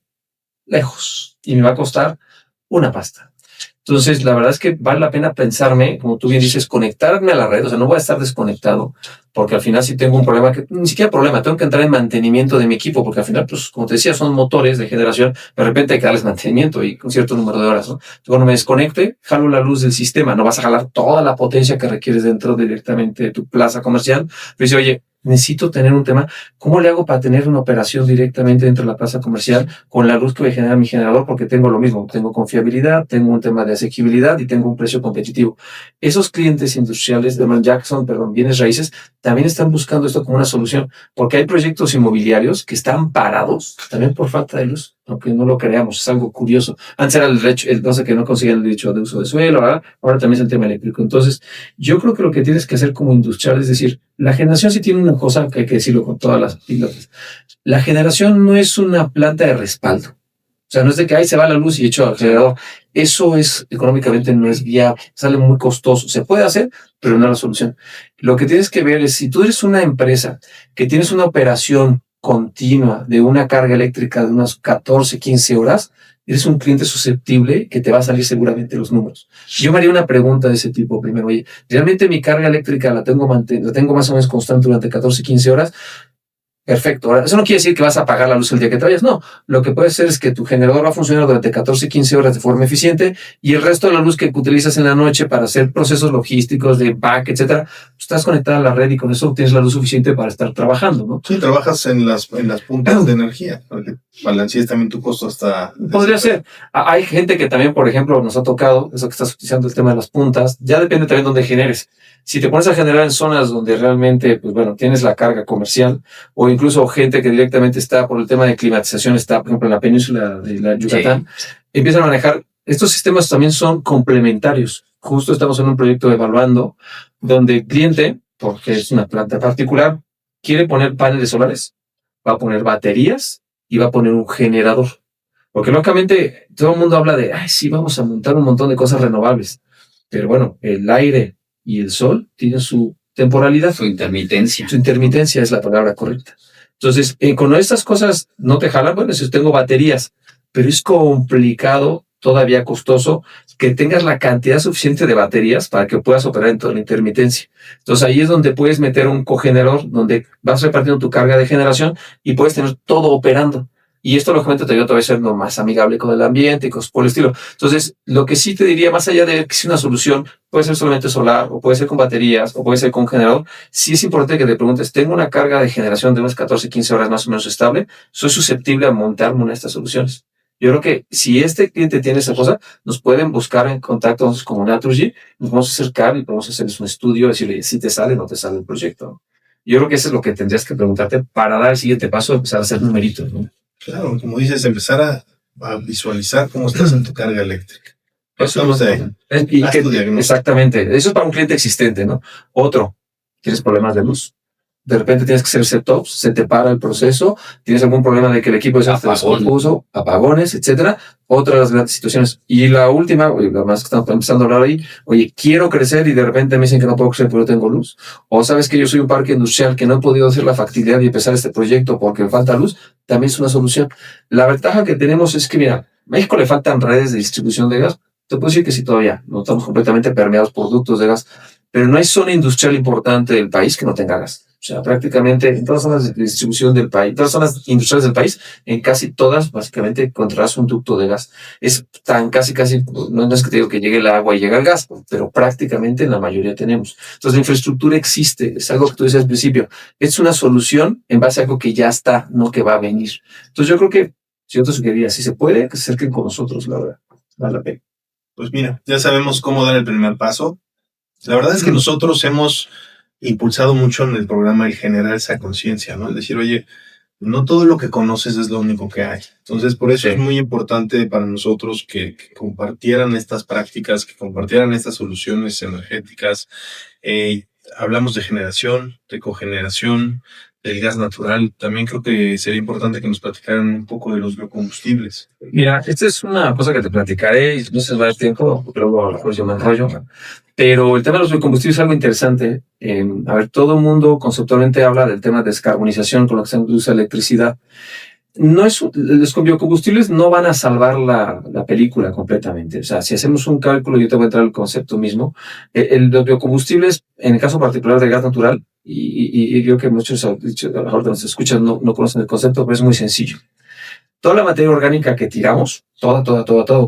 lejos y me va a costar una pasta. Entonces, la verdad es que vale la pena pensarme, como tú bien dices, conectarme a la red, o sea, no voy a estar desconectado, porque al final si tengo un problema, que ni siquiera problema, tengo que entrar en mantenimiento de mi equipo, porque al final, pues, como te decía, son motores de generación, de repente hay que darles mantenimiento y un cierto número de horas, ¿no? Cuando me desconecte, jalo la luz del sistema, no vas a jalar toda la potencia que requieres dentro directamente de tu plaza comercial, pero dice, oye, necesito tener un tema, ¿cómo le hago para tener una operación directamente dentro de la plaza comercial con la luz que voy a generar mi generador? Porque tengo lo mismo, tengo confiabilidad, tengo un tema de asequibilidad y tengo un precio competitivo. Esos clientes industriales de bienes raíces, también están buscando esto como una solución, porque hay proyectos inmobiliarios que están parados también por falta de luz, aunque no lo creamos, es algo curioso. Antes era el no sé, que no conseguían el derecho de uso de suelo, ¿verdad? Ahora también es el tema eléctrico. Entonces, yo creo que lo que tienes que hacer como industrial es decir, la generación sí tiene una cosa que hay que decirlo con todas las pilotas. La generación no es una planta de respaldo. O sea, no es de que ahí se va la luz y echo al generador. Eso es, económicamente no es viable, sale muy costoso. Se puede hacer, pero no es la solución. Lo que tienes que ver es, si tú eres una empresa que tienes una operación continua de una carga eléctrica de unas 14, 15 horas, eres un cliente susceptible que te va a salir seguramente los números. Yo me haría una pregunta de ese tipo primero. Oye, ¿realmente mi carga eléctrica la tengo más o menos constante durante 14, 15 horas? Perfecto. Ahora, eso no quiere decir que vas a apagar la luz el día que traigas. No. Lo que puede ser es que tu generador va a funcionar durante 14, 15 horas de forma eficiente y el resto de la luz que utilizas en la noche para hacer procesos logísticos de back, etcétera, estás conectada a la red y con eso tienes la luz suficiente para estar trabajando, ¿no? Sí, trabajas en las puntas de energía, porque balancees también tu costo hasta... Podría ser. Hay gente que también, por ejemplo, nos ha tocado, eso que estás utilizando el tema de las puntas, ya depende también de dónde generes. Si te pones a generar en zonas donde realmente, pues bueno, tienes la carga comercial, o incluso gente que directamente está por el tema de climatización, está, por ejemplo, en la península de la Yucatán, empiezan a manejar. Estos sistemas también son complementarios. Justo estamos en un proyecto evaluando donde el cliente, porque es una planta particular, quiere poner paneles solares, va a poner baterías y va a poner un generador. Porque lógicamente todo el mundo habla de, ay, sí, vamos a montar un montón de cosas renovables. Pero bueno, el aire y el sol tienen su temporalidad. Su intermitencia. Su intermitencia es la palabra correcta. Entonces, con estas cosas no te jalan, bueno, si tengo baterías, pero es complicado, todavía costoso, que tengas la cantidad suficiente de baterías para que puedas operar en toda la intermitencia. Entonces, ahí es donde puedes meter un cogenerador, donde vas repartiendo tu carga de generación y puedes tener todo operando. Y esto, lógicamente, te ayuda a ser lo más amigable con el ambiente y cosas por el estilo. Entonces, lo que sí te diría, más allá de que sea una solución, puede ser solamente solar, o puede ser con baterías, o puede ser con generador, sí es importante que te preguntes, ¿tengo una carga de generación de unas 14, 15 horas más o menos estable? ¿Soy susceptible a montarme una de estas soluciones? Yo creo que si este cliente tiene esa cosa, nos pueden buscar en contacto nosotros como Naturgy, nos vamos a acercar y podemos hacerles un estudio, decirle si te sale o no te sale el proyecto. Yo creo que eso es lo que tendrías que preguntarte para dar el siguiente paso, empezar a hacer numeritos, ¿no? Claro, como dices, empezar a visualizar cómo estás en tu carga eléctrica. Eso es exactamente. Eso es para un cliente existente, ¿no? Otro, tienes problemas de luz. De repente tienes que hacer setups, se te para el proceso, tienes algún problema de que el equipo se descompuso, apagones, etcétera. Otra de las grandes situaciones. Y la última, la más que estamos empezando a hablar ahí, oye, quiero crecer y de repente me dicen que no puedo crecer porque no tengo luz. O sabes que yo soy un parque industrial que no he podido hacer la factibilidad y empezar este proyecto porque me falta luz, también es una solución. La ventaja que tenemos es que, mira, a México le faltan redes de distribución de gas. Te puedo decir que sí todavía, no estamos completamente permeados por ductos de gas, pero no hay zona industrial importante del país que no tenga gas. O sea, prácticamente en todas las zonas de distribución del país, todas las zonas industriales del país, en casi todas, básicamente, encontrarás un ducto de gas. Es tan casi, no es que te digo que llegue el agua y llega el gas, pero prácticamente en la mayoría tenemos. Entonces, la infraestructura existe, es algo que tú decías al principio. Es una solución en base a algo que ya está, no que va a venir. Entonces, yo creo que, si yo te sugeriría, si se puede, que se acerquen con nosotros, la verdad, vale la pena. Pues mira, ya sabemos cómo dar el primer paso. La verdad es que nosotros hemos impulsado mucho en el programa el generar esa conciencia, ¿no? El decir, oye, no todo lo que conoces es lo único que hay. Entonces, por eso es muy importante para nosotros que compartieran estas prácticas, que compartieran estas soluciones energéticas. Hablamos de generación, de cogeneración, del gas natural, también creo que sería importante que nos platicaran un poco de los biocombustibles. Mira, esta es una cosa que te platicaré y no sé si va a dar tiempo, porque luego a lo mejor yo me enrollo. Pero el tema de los biocombustibles es algo interesante. A ver, todo el mundo conceptualmente habla del tema de descarbonización con lo que se usa electricidad. Los biocombustibles no van a salvar la película completamente. O sea, si hacemos un cálculo, yo te voy a entrar al concepto mismo. Los biocombustibles, en el caso particular del gas natural, y creo que muchos, a lo mejor nos escuchan, no conocen el concepto, pero es muy sencillo. Toda la materia orgánica que tiramos, toda,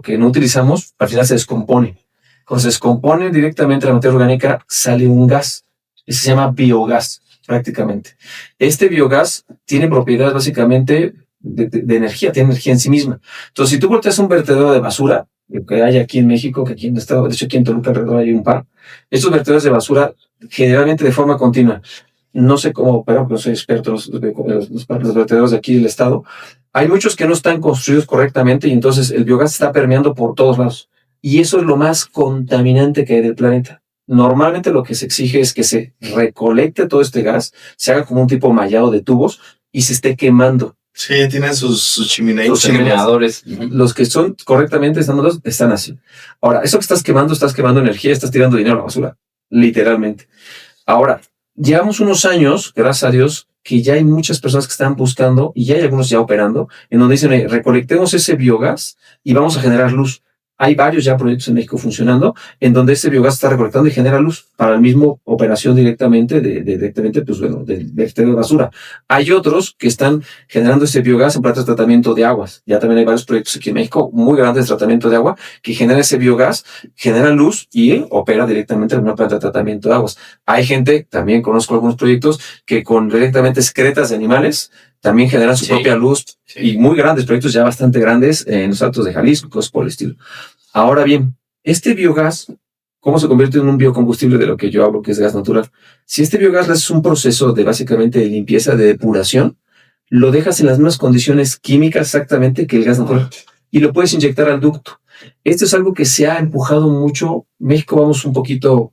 que no utilizamos, al final se descompone. Cuando se descompone directamente la materia orgánica, sale un gas. Ese se llama biogás, prácticamente. Este biogás tiene propiedades básicamente de energía, tiene energía en sí misma. Entonces, si tú volteas un vertedero de basura, lo que hay aquí en México, que aquí en el estado, de hecho aquí en Toluca alrededor hay un par, estos vertederos de basura generalmente de forma continua, no sé cómo operan, pero soy experto en los vertederos de aquí del estado, hay muchos que no están construidos correctamente y entonces el biogás está permeando por todos lados. Y eso es lo más contaminante que hay del planeta. Normalmente lo que se exige es que se recolecte todo este gas, se haga como un tipo mallado de tubos y se esté quemando. Sí, tienen sus chimeneas. Los generadores. Los que son correctamente están así. Ahora, eso que estás quemando energía, estás tirando dinero a la basura, literalmente. Ahora, llevamos unos años, gracias a Dios, que ya hay muchas personas que están buscando, y ya hay algunos ya operando, en donde dicen, recolectemos ese biogás y vamos a generar luz. Hay varios ya proyectos en México funcionando en donde ese biogás está recolectando y genera luz para la misma operación directamente del vertedero de basura. Hay otros que están generando ese biogás en plantas de tratamiento de aguas. Ya también hay varios proyectos aquí en México muy grandes de tratamiento de agua que generan ese biogás, generan luz y opera directamente en una planta de tratamiento de aguas. Hay gente, también conozco algunos proyectos que con directamente excretas de animales también generan su propia luz y muy grandes proyectos, ya bastante grandes en los Altos de Jalisco, cosas por el estilo. Ahora bien, este biogás, ¿cómo se convierte en un biocombustible de lo que yo hablo, que es gas natural? Si este biogás es un proceso de básicamente de limpieza, de depuración, lo dejas en las mismas condiciones químicas exactamente que el gas natural y lo puedes inyectar al ducto. Esto es algo que se ha empujado mucho. México vamos un poquito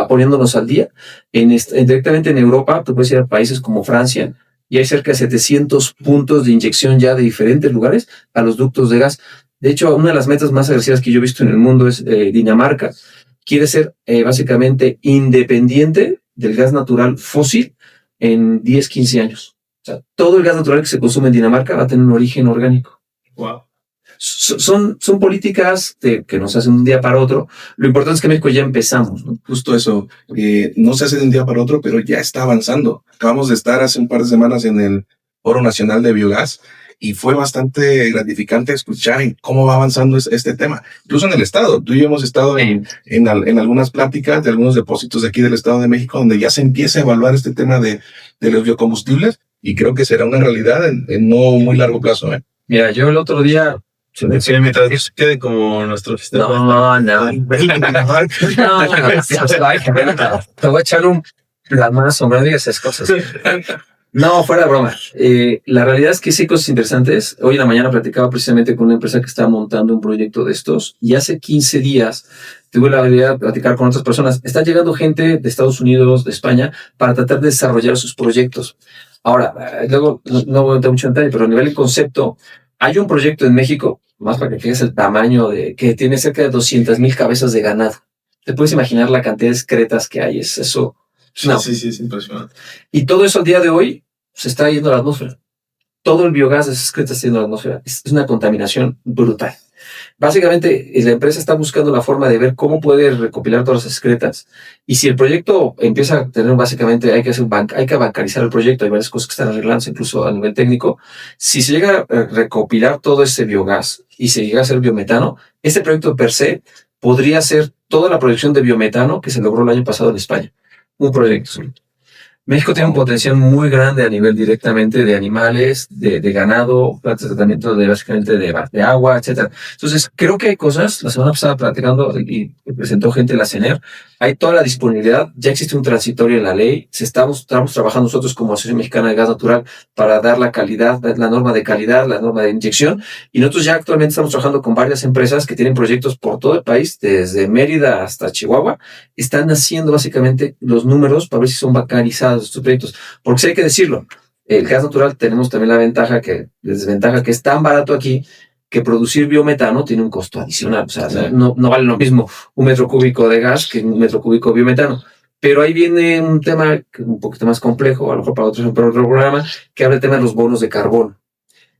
poniéndonos al día. Directamente en Europa, tú puedes ir a países como Francia, y hay cerca de 700 puntos de inyección ya de diferentes lugares a los ductos de gas. De hecho, una de las metas más agresivas que yo he visto en el mundo es Dinamarca. Quiere ser básicamente independiente del gas natural fósil en 10, 15 años. O sea, todo el gas natural que se consume en Dinamarca va a tener un origen orgánico. Wow. Son políticas que no se hacen de un día para otro. Lo importante es que en México ya empezamos, ¿no? Justo eso, no se hace de un día para otro, pero ya está avanzando. Acabamos de estar hace un par de semanas en el Foro Nacional de Biogás y fue bastante gratificante escuchar cómo va avanzando este tema. Incluso en el Estado, tú y yo hemos estado en algunas pláticas de algunos depósitos de aquí del Estado de México donde ya se empieza a evaluar este tema de los biocombustibles y creo que será una realidad en no muy largo plazo. Mira, yo el otro día... Sí, mientras no se quede como nuestro sistema. No. Te voy a echar un plamazo, no digas esas cosas. No, fuera de broma. La realidad es que sí hay cosas interesantes. Hoy en la mañana platicaba precisamente con una empresa que estaba montando un proyecto de estos y hace 15 días tuve la habilidad de platicar con otras personas. Está llegando gente de Estados Unidos, de España, para tratar de desarrollar sus proyectos. Ahora, luego no voy a entrar mucho en detalle, pero a nivel de concepto, hay un proyecto en México, más para que fijes el tamaño, que tiene cerca de 200,000 cabezas de ganado. Te puedes imaginar la cantidad de excretas que hay. Eso. No. Sí, es impresionante. Y todo eso al día de hoy se está yendo a la atmósfera. Todo el biogás de esas excretas está yendo a la atmósfera. Es una contaminación brutal. Básicamente, la empresa está buscando la forma de ver cómo puede recopilar todas las excretas. Y si el proyecto empieza a tener, básicamente, hay que bancarizar el proyecto. Hay varias cosas que están arreglándose, incluso a nivel técnico. Si se llega a recopilar todo ese biogás y se llega a hacer biometano, este proyecto per se podría ser toda la producción de biometano que se logró el año pasado en España. Un proyecto solo. México tiene un potencial muy grande a nivel directamente de animales, de ganado, plantas de tratamiento básicamente de agua, etcétera. Entonces, creo que hay cosas, la semana pasada platicando y presentó gente de la CENER, hay toda la disponibilidad, ya existe un transitorio en la ley, estamos trabajando nosotros como Asociación Mexicana de Gas Natural para dar la calidad, la norma de calidad, la norma de inyección, y nosotros ya actualmente estamos trabajando con varias empresas que tienen proyectos por todo el país, desde Mérida hasta Chihuahua, están haciendo básicamente los números para ver si son bancarizados estos proyectos, porque sí hay que decirlo, El gas natural tenemos también la desventaja que es tan barato aquí que producir biometano tiene un costo adicional. O sea, no vale lo mismo un metro cúbico de gas que un metro cúbico de biometano. Pero ahí viene un tema un poquito más complejo, a lo mejor para otro programa, que habla del tema de los bonos de carbono.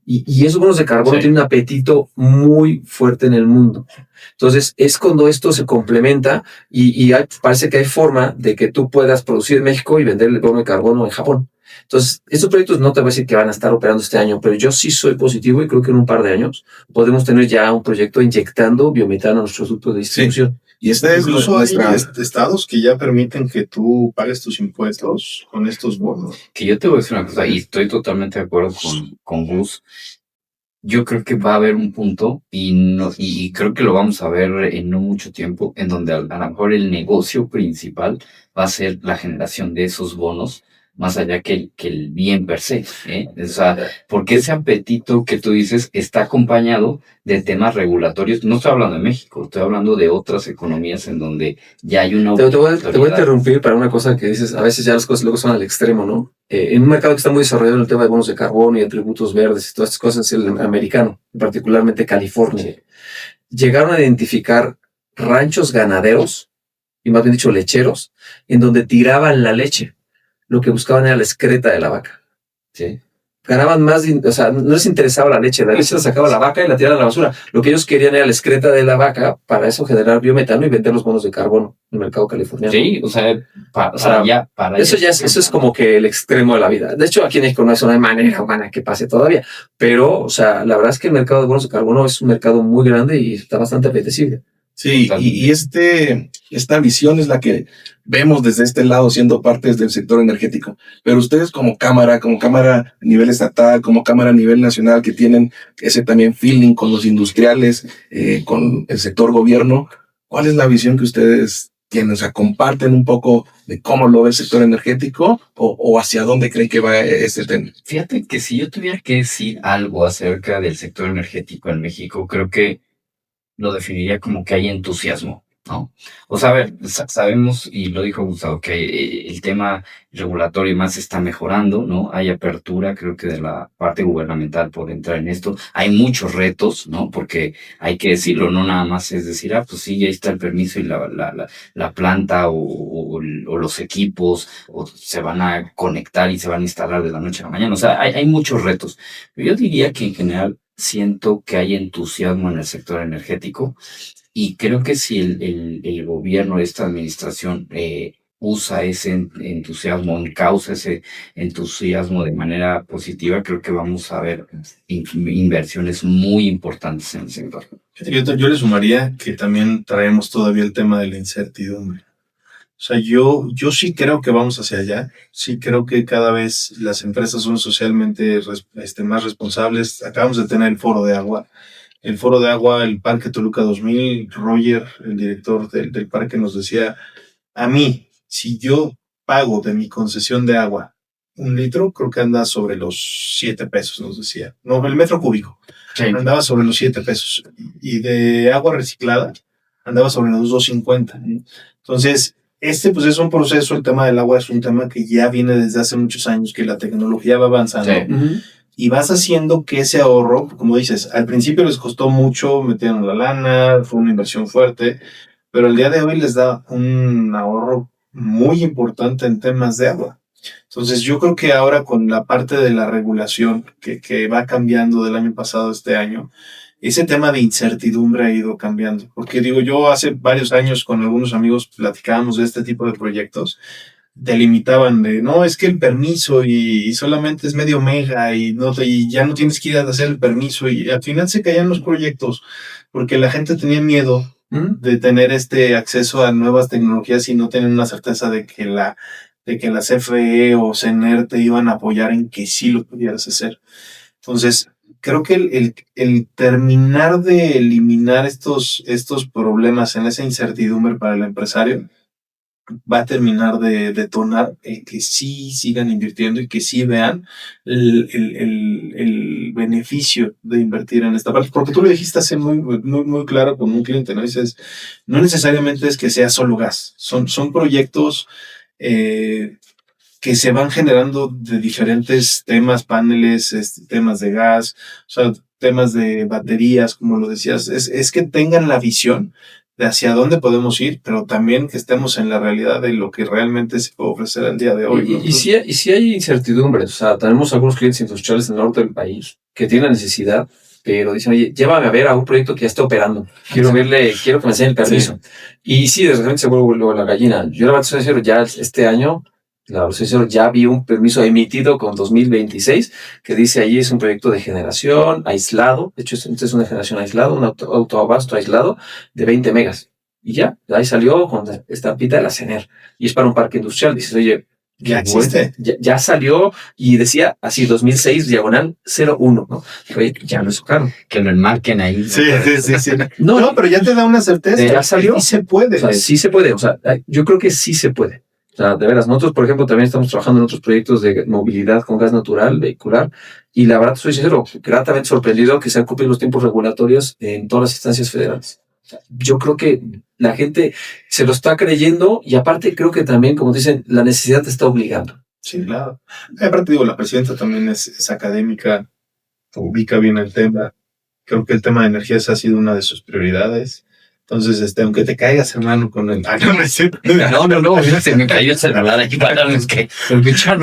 Y esos bonos de carbono tienen un apetito muy fuerte en el mundo. Entonces, es cuando esto se complementa y parece que hay forma de que tú puedas producir en México y vender el bono de carbono en Japón. Entonces, estos proyectos no te voy a decir que van a estar operando este año, pero yo sí soy positivo y creo que en un par de años podemos tener ya un proyecto inyectando biometano a nuestros ductos de distribución. Sí. Y incluso hay estados que ya permiten que tú pagues tus impuestos con estos bonos. Que yo te voy a decir una cosa, y estoy totalmente de acuerdo con Gus. Yo creo que va a haber un punto, y creo que lo vamos a ver en no mucho tiempo, en donde a lo mejor el negocio principal va a ser la generación de esos bonos, más allá que el bien per se, ¿eh? O sea, porque ese apetito que tú dices está acompañado de temas regulatorios. No estoy hablando de México, estoy hablando de otras economías en donde ya hay una... Te voy a interrumpir para una cosa que dices, a veces ya las cosas luego son al extremo, ¿no? En un mercado que está muy desarrollado en el tema de bonos de carbono y de tributos verdes y todas estas cosas, el americano, particularmente California, llegaron a identificar ranchos ganaderos, y más bien dicho lecheros, en donde tiraban la leche. Lo que buscaban era la excreta de la vaca. Sí. Ganaban más, o sea, no les interesaba la leche la sacaba la vaca y la tiraban a la basura. Lo que ellos querían era la excreta de la vaca, para eso generar biometano y vender los bonos de carbono en el mercado californiano. Sí, o sea, eso es como que el extremo de la vida. De hecho, aquí en México no hay manera humana que pase todavía, pero, o sea, la verdad es que el mercado de bonos de carbono es un mercado muy grande y está bastante apetecible. Sí, y esta visión es la que vemos desde este lado siendo partes del sector energético. Pero ustedes como cámara a nivel estatal, como cámara a nivel nacional, que tienen ese también feeling con los industriales, con el sector gobierno, ¿cuál es la visión que ustedes tienen? O sea, ¿comparten un poco de cómo lo ve el sector energético o hacia dónde creen que va este tema? Fíjate que si yo tuviera que decir algo acerca del sector energético en México, creo que lo definiría como que hay entusiasmo, ¿no? O sea, a ver, sabemos, y lo dijo Gustavo, que el tema regulatorio y más está mejorando, ¿no? Hay apertura, creo que de la parte gubernamental por entrar en esto. Hay muchos retos, ¿no? Porque hay que decirlo, no nada más es decir, pues sí, ahí está el permiso y la planta o los equipos o se van a conectar y se van a instalar de la noche a la mañana. O sea, hay muchos retos. Pero yo diría que en general siento que hay entusiasmo en el sector energético y creo que si el gobierno, esta administración, usa ese entusiasmo, encausa ese entusiasmo de manera positiva, creo que vamos a ver inversiones muy importantes en el sector. Yo le sumaría que también traemos todavía el tema de la incertidumbre. O sea, yo sí creo que vamos hacia allá. Sí creo que cada vez las empresas son socialmente más responsables. Acabamos de tener el Foro de Agua. El Foro de Agua, el Parque Toluca 2000, Roger, el director del parque, nos decía, a mí, si yo pago de mi concesión de agua 1 litro, creo que anda sobre los 7 pesos, nos decía. No, el metro cúbico. Sí. Andaba sobre los 7 pesos. Y de agua reciclada, andaba sobre los 2.50. Entonces, pues es un proceso, el tema del agua es un tema que ya viene desde hace muchos años, que la tecnología va avanzando. Sí. Y vas haciendo que ese ahorro, como dices, al principio les costó mucho, metieron la lana, fue una inversión fuerte, pero el día de hoy les da un ahorro muy importante en temas de agua. Entonces yo creo que ahora con la parte de la regulación que va cambiando del año pasado a este año, ese tema de incertidumbre ha ido cambiando. Porque digo, yo hace varios años con algunos amigos platicábamos de este tipo de proyectos, te limitaban de, no, es que el permiso y solamente es medio mega y ya no tienes que ir a hacer el permiso, y al final se caían los proyectos porque la gente tenía miedo de tener acceso a nuevas tecnologías y no tener una certeza de que la CFE o CENER te iban a apoyar en que sí lo pudieras hacer. Entonces, creo que el terminar de eliminar estos problemas en esa incertidumbre para el empresario va a terminar de detonar que sí sigan invirtiendo y que sí vean el beneficio de invertir en esta parte. Porque tú lo dijiste hace muy claro con un cliente, ¿no? Dices, no necesariamente es que sea solo gas, son proyectos que se van generando de diferentes temas, paneles, temas de gas, o sea, temas de baterías, como lo decías, es que tengan la visión de hacia dónde podemos ir, pero también que estemos en la realidad de lo que realmente se puede ofrecer al día de hoy, ¿no? Y sí hay incertidumbres, o sea, tenemos algunos clientes industriales en el norte del país que tienen la necesidad, pero dicen, oye, llévame a ver a un proyecto que ya esté operando, quiero que me enseñe el permiso. Sí. Y sí, de repente se vuelve luego la gallina. Yo la verdad soy sincero, ya este año, ya vi un permiso emitido con 2026 que dice ahí es un proyecto de generación aislado, de hecho es una generación aislada, un autoabasto aislado de 20 megas. Y ya, ahí salió con la estampita de la CENER. Y es para un parque industrial. Dices, oye, ya existe. Ya salió y decía así 2006 diagonal 01, ¿no? Oye, ya lo sacaron. Que lo enmarquen ahí. Sí. No, pero ya te da una certeza. Ya salió. Sí se puede. O sea, sí se puede. O sea, yo creo que sí se puede. O sea, de veras, nosotros, por ejemplo, también estamos trabajando en otros proyectos de movilidad con gas natural, vehicular, y la verdad, soy sincero, gratamente sorprendido que se han cumplido los tiempos regulatorios en todas las instancias federales. O sea, yo creo que la gente se lo está creyendo y aparte creo que también, como dicen, la necesidad te está obligando. Sí, claro. Aparte digo, la presidenta también es académica, ubica bien el tema. Creo que el tema de energías ha sido una de sus prioridades. Entonces, aunque te caigas, hermano, con el... Ah, no es cierto. No, se me cayó el celular aquí para los que escuchan.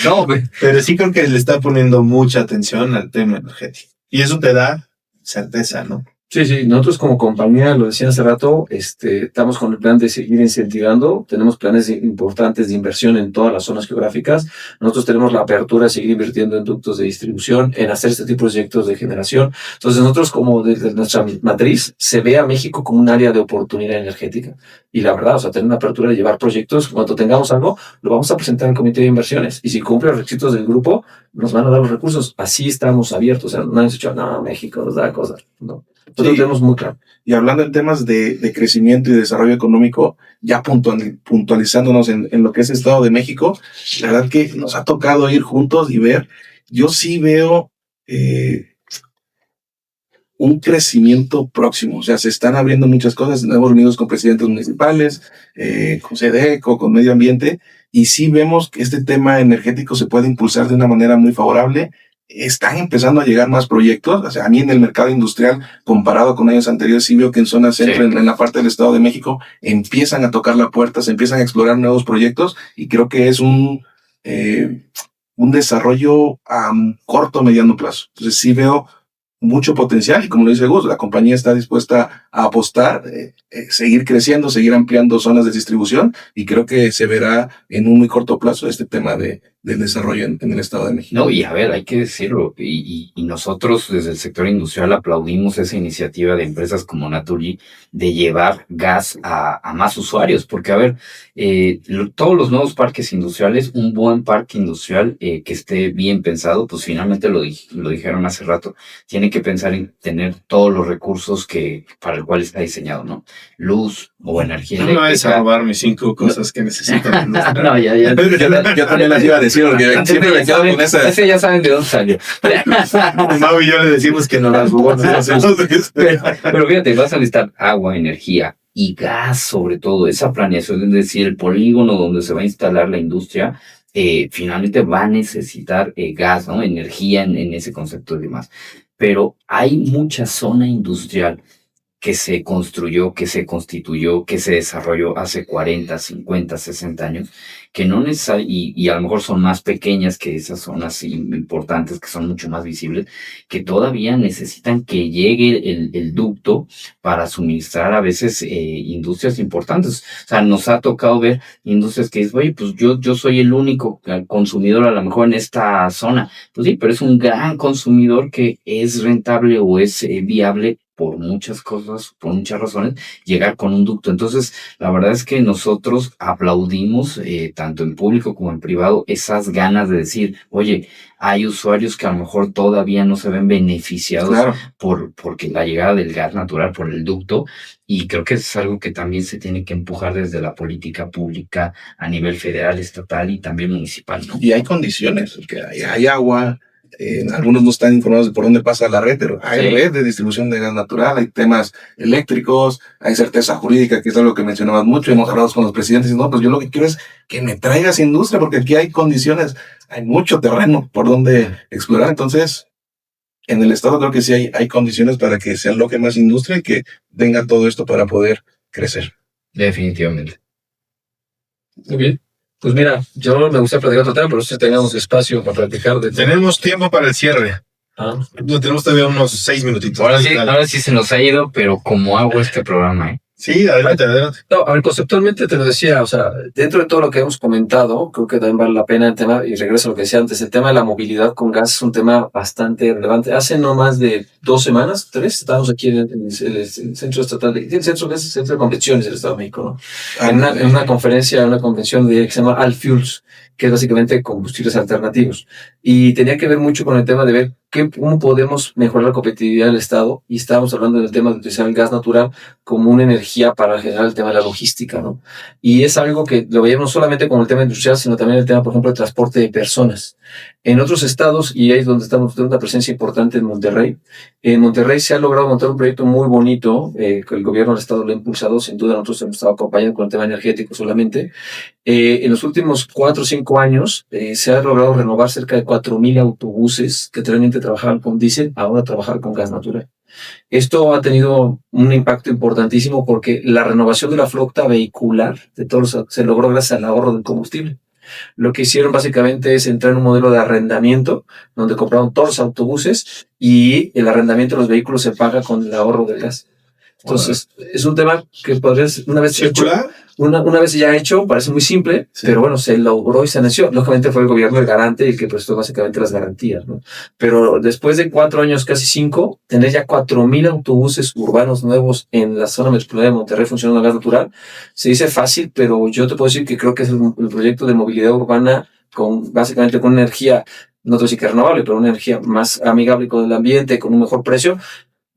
No, pero sí creo que le está poniendo mucha atención al tema energético. Y eso te da certeza, ¿no? Sí, nosotros como compañía, lo decía hace rato, estamos con el plan de seguir incentivando, tenemos planes importantes de inversión en todas las zonas geográficas, nosotros tenemos la apertura de seguir invirtiendo en ductos de distribución, en hacer este tipo de proyectos de generación, entonces nosotros como desde nuestra matriz se ve a México como un área de oportunidad energética, y la verdad, o sea, tener una apertura de llevar proyectos, cuando tengamos algo, lo vamos a presentar al comité de inversiones, y si cumple los requisitos del grupo, nos van a dar los recursos, así estamos abiertos, o sea, no hemos dicho, no, México nos da cosas, no. Nosotros tenemos muy claro. Y hablando en temas de crecimiento y desarrollo económico, ya puntualizándonos en lo que es Estado de México, la verdad que nos ha tocado ir juntos y ver, yo sí veo un crecimiento próximo, o sea, se están abriendo muchas cosas, nos hemos reunido con presidentes municipales, con SEDECO, con Medio Ambiente, y sí vemos que este tema energético se puede impulsar de una manera muy favorable. Están empezando a llegar más proyectos, o sea, a mí en el mercado industrial, comparado con años anteriores, sí veo que en zona centro, en la parte del Estado de México, empiezan a tocar la puerta, se empiezan a explorar nuevos proyectos, y creo que es un desarrollo a corto, mediano plazo. Entonces sí veo mucho potencial, y como lo dice Gus, la compañía está dispuesta a apostar, seguir creciendo, seguir ampliando zonas de distribución, y creo que se verá en un muy corto plazo este tema del desarrollo en el Estado de México. No, y a ver, hay que decirlo, y nosotros desde el sector industrial aplaudimos esa iniciativa de empresas como Naturgy de llevar gas a más usuarios, porque a ver, todos los nuevos parques industriales, un buen parque industrial que esté bien pensado, pues finalmente lo dijeron hace rato, tiene que pensar en tener todos los recursos para el cual está diseñado, ¿no? Luz o energía eléctrica. No es a robar mis 5 cosas que necesito. No, ya. Yo también las iba a decir, porque siempre me quedo con esa. Ese ya saben de dónde salió. Mau y yo le decimos que no las robó. Pero fíjate, vas a necesitar agua, energía y gas, sobre todo. Esa planeación, es decir, el polígono donde se va a instalar la industria, finalmente va a necesitar gas, ¿no? Energía en ese concepto y demás. Pero hay mucha zona industrial que se construyó, que se constituyó, que se desarrolló hace 40, 50, 60 años, que no necesariamente, y a lo mejor son más pequeñas que esas zonas importantes, que son mucho más visibles, que todavía necesitan que llegue el ducto para suministrar a veces industrias importantes. O sea, nos ha tocado ver industrias que dicen, oye, pues yo soy el único consumidor a lo mejor en esta zona. Pues sí, pero es un gran consumidor que es rentable o es viable por muchas cosas, por muchas razones, llegar con un ducto. Entonces, la verdad es que nosotros aplaudimos, tanto en público como en privado, esas ganas de decir, oye, hay usuarios que a lo mejor todavía no se ven beneficiados, claro, porque la llegada del gas natural, por el ducto, y creo que es algo que también se tiene que empujar desde la política pública a nivel federal, estatal y también municipal, ¿no? Y hay condiciones, porque hay agua, algunos no están informados de por dónde pasa la red, pero hay Sí. red de distribución de gas natural, hay temas eléctricos, hay certeza jurídica, que es algo que mencionabas mucho, hemos hablado con los presidentes y no, pues yo lo que quiero es que me traigas industria, porque aquí hay condiciones, hay mucho terreno por donde explorar. Entonces, en el estado creo que sí hay condiciones para que se aloje más industria y que venga todo esto para poder crecer. Definitivamente. Muy bien. Pues mira, yo me gustaría platicar otro tema, pero si tengamos espacio para platicar de Tenemos tiempo para el cierre. Ah, No, tenemos todavía unos 6 minutitos. Dale. Ahora sí se nos ha ido, pero como hago este programa, ¿eh? Sí, adelante. no, a ver, conceptualmente te lo decía, o sea, dentro de todo lo que hemos comentado, creo que también vale la pena el tema, y regreso a lo que decía antes, el tema de la movilidad con gas es un tema bastante relevante. Hace no más de 2 semanas, 3, estábamos aquí en el Centro Estatal el Centro de Convenciones del Estado de México, ¿no? En una conferencia, una convención que se llama All Fuels, que es básicamente combustibles alternativos. Y tenía que ver mucho con el tema de ver cómo podemos mejorar la competitividad del Estado, y estábamos hablando del tema de utilizar el gas natural como una energía para generar el tema de la logística, ¿no? Y es algo que lo veíamos no solamente como el tema industrial, sino también el tema, por ejemplo, de transporte de personas. En otros estados, y ahí es donde estamos teniendo una presencia importante en Monterrey se ha logrado montar un proyecto muy bonito, que el gobierno del estado lo ha impulsado, sin duda nosotros hemos estado acompañando con el tema energético solamente. En los últimos 4 o 5 años se ha logrado renovar cerca de 4,000 autobuses que anteriormente trabajaban con diésel, ahora trabajar con gas natural. Esto ha tenido un impacto importantísimo porque la renovación de la flota vehicular de todos se logró gracias al ahorro del combustible. Lo que hicieron básicamente es entrar en un modelo de arrendamiento donde compraron todos los autobuses y el arrendamiento de los vehículos se paga con el ahorro del gas. Entonces, es un tema que podría ser una vez hecho, una vez ya hecho, parece muy simple, Sí. pero bueno, se logró y se anunció. Lógicamente fue el gobierno el garante y el que prestó básicamente las garantías, ¿no? Pero después de 4 años, casi 5, tener ya 4,000 autobuses urbanos nuevos en la zona metropolitana de Monterrey funcionando a gas natural, se dice fácil, pero yo te puedo decir que creo que es el proyecto de movilidad urbana básicamente con energía, no te voy a decir que renovable, pero una energía más amigable con el ambiente, con un mejor precio.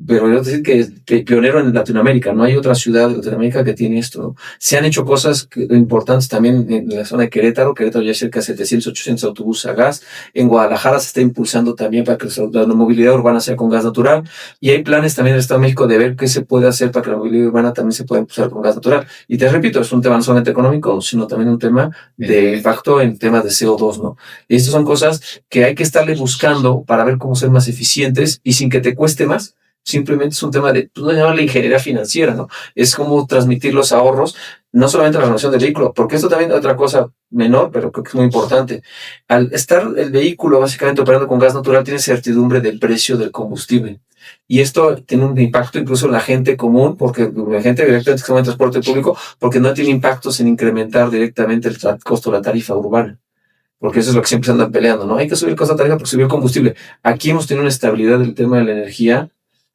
Pero yo decir que pionero en Latinoamérica, no hay otra ciudad de Latinoamérica que tiene esto, ¿no? Se han hecho cosas importantes también en la zona de Querétaro ya hay cerca de 700, 800 autobuses a gas. En Guadalajara se está impulsando también para que la movilidad urbana sea con gas natural. Y hay planes también en el Estado de México de ver qué se puede hacer para que la movilidad urbana también se pueda impulsar con gas natural. Y te repito, es un tema no solamente económico, sino también un tema de impacto en temas de CO2, ¿no? Y estas son cosas que hay que estarle buscando para ver cómo ser más eficientes y sin que te cueste más. Simplemente es un tema de, no llamarle ingeniería financiera, ¿no? Es como transmitir los ahorros, no solamente la renovación del vehículo, porque esto también es otra cosa menor, pero creo que es muy importante. Al estar el vehículo básicamente operando con gas natural, tiene certidumbre del precio del combustible. Y esto tiene un impacto incluso en la gente común, porque la gente directamente que se mueve en transporte público, porque no tiene impactos en incrementar directamente el costo de la tarifa urbana. Porque eso es lo que siempre se andan peleando, ¿no? Hay que subir el costo de la tarifa porque subir el combustible. Aquí hemos tenido una estabilidad del tema de la energía.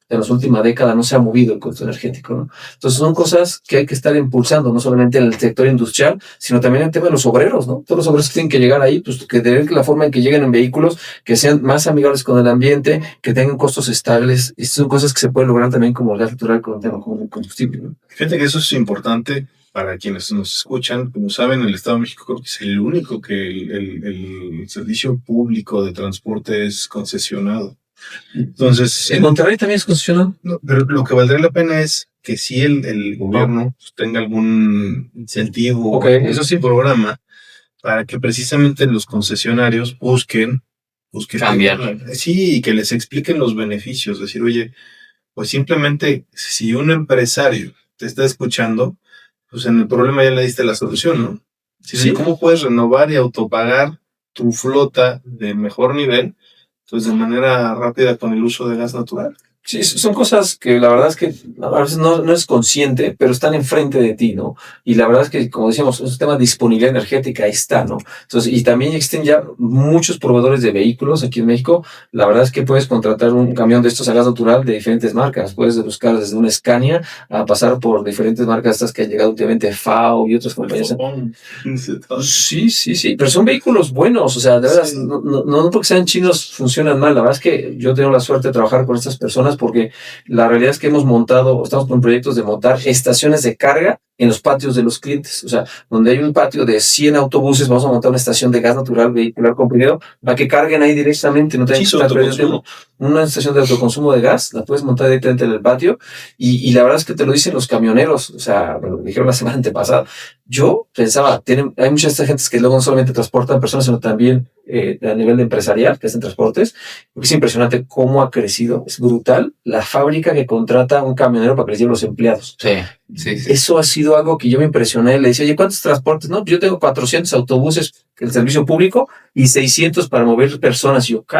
En las últimas décadas no se ha movido el costo energético, ¿no? Entonces son cosas que hay que estar impulsando, no solamente en el sector industrial, sino también en el tema de los obreros, ¿no? Todos los obreros que tienen que llegar ahí, pues que deben la forma en que lleguen en vehículos que sean más amigables con el ambiente, que tengan costos estables. Estas son cosas que se pueden lograr también como el gas natural con el tema como el combustible, ¿no? Fíjate que eso es importante para quienes nos escuchan. Como saben, el Estado de México creo que es el único que el servicio público de transporte es concesionado. Entonces, ¿En Monterrey también es concesionado? no, pero lo que valdría la pena es que si el gobierno tenga algún incentivo Ok, o eso sí. programa para que precisamente los concesionarios busquen Cambiar. Sí, y que les expliquen los beneficios. Decir, oye, pues simplemente si un empresario te está escuchando, pues en el problema ya le diste la solución, ¿no? Sí. ¿Cómo puedes renovar y autopagar tu flota de mejor nivel? Pues de manera rápida con el uso de gas natural. Sí, son cosas que la verdad es que a veces no es consciente, pero están enfrente de ti, ¿no? Y la verdad es que, como decíamos, es un tema de disponibilidad energética, ahí está, ¿no? Entonces, y también existen ya muchos proveedores de vehículos aquí en México. La verdad es que puedes contratar un camión de estos a gas natural de diferentes marcas. Puedes buscar desde una Scania a pasar por diferentes marcas estas que han llegado últimamente, FAO y otras compañías. Sí, pero son vehículos buenos, o sea, de verdad, Sí. no porque sean chinos funcionan mal. La verdad es que yo tengo la suerte de trabajar con estas personas personas, porque la realidad es que estamos con proyectos de montar estaciones de carga en los patios de los clientes. O sea, donde hay un patio de 100 autobuses, vamos a montar una estación de gas natural vehicular comprimido para que carguen ahí directamente, no tengan que estar perdiendo una estación de autoconsumo de gas, la puedes montar directamente en el patio, y la verdad es que te lo dicen los camioneros, o sea, me lo dijeron la semana antepasada. Yo pensaba, hay muchas gentes que luego no solamente transportan personas, sino también a nivel de empresarial, que hacen transportes. Es impresionante cómo ha crecido, es brutal la fábrica que contrata a un camionero para que les lleve los empleados. Sí. Eso ha sido algo que yo me impresioné. Le decía, oye, ¿cuántos transportes? No, yo tengo 400 autobuses en el servicio público y 600 para mover personas. Y yo, ¿qué?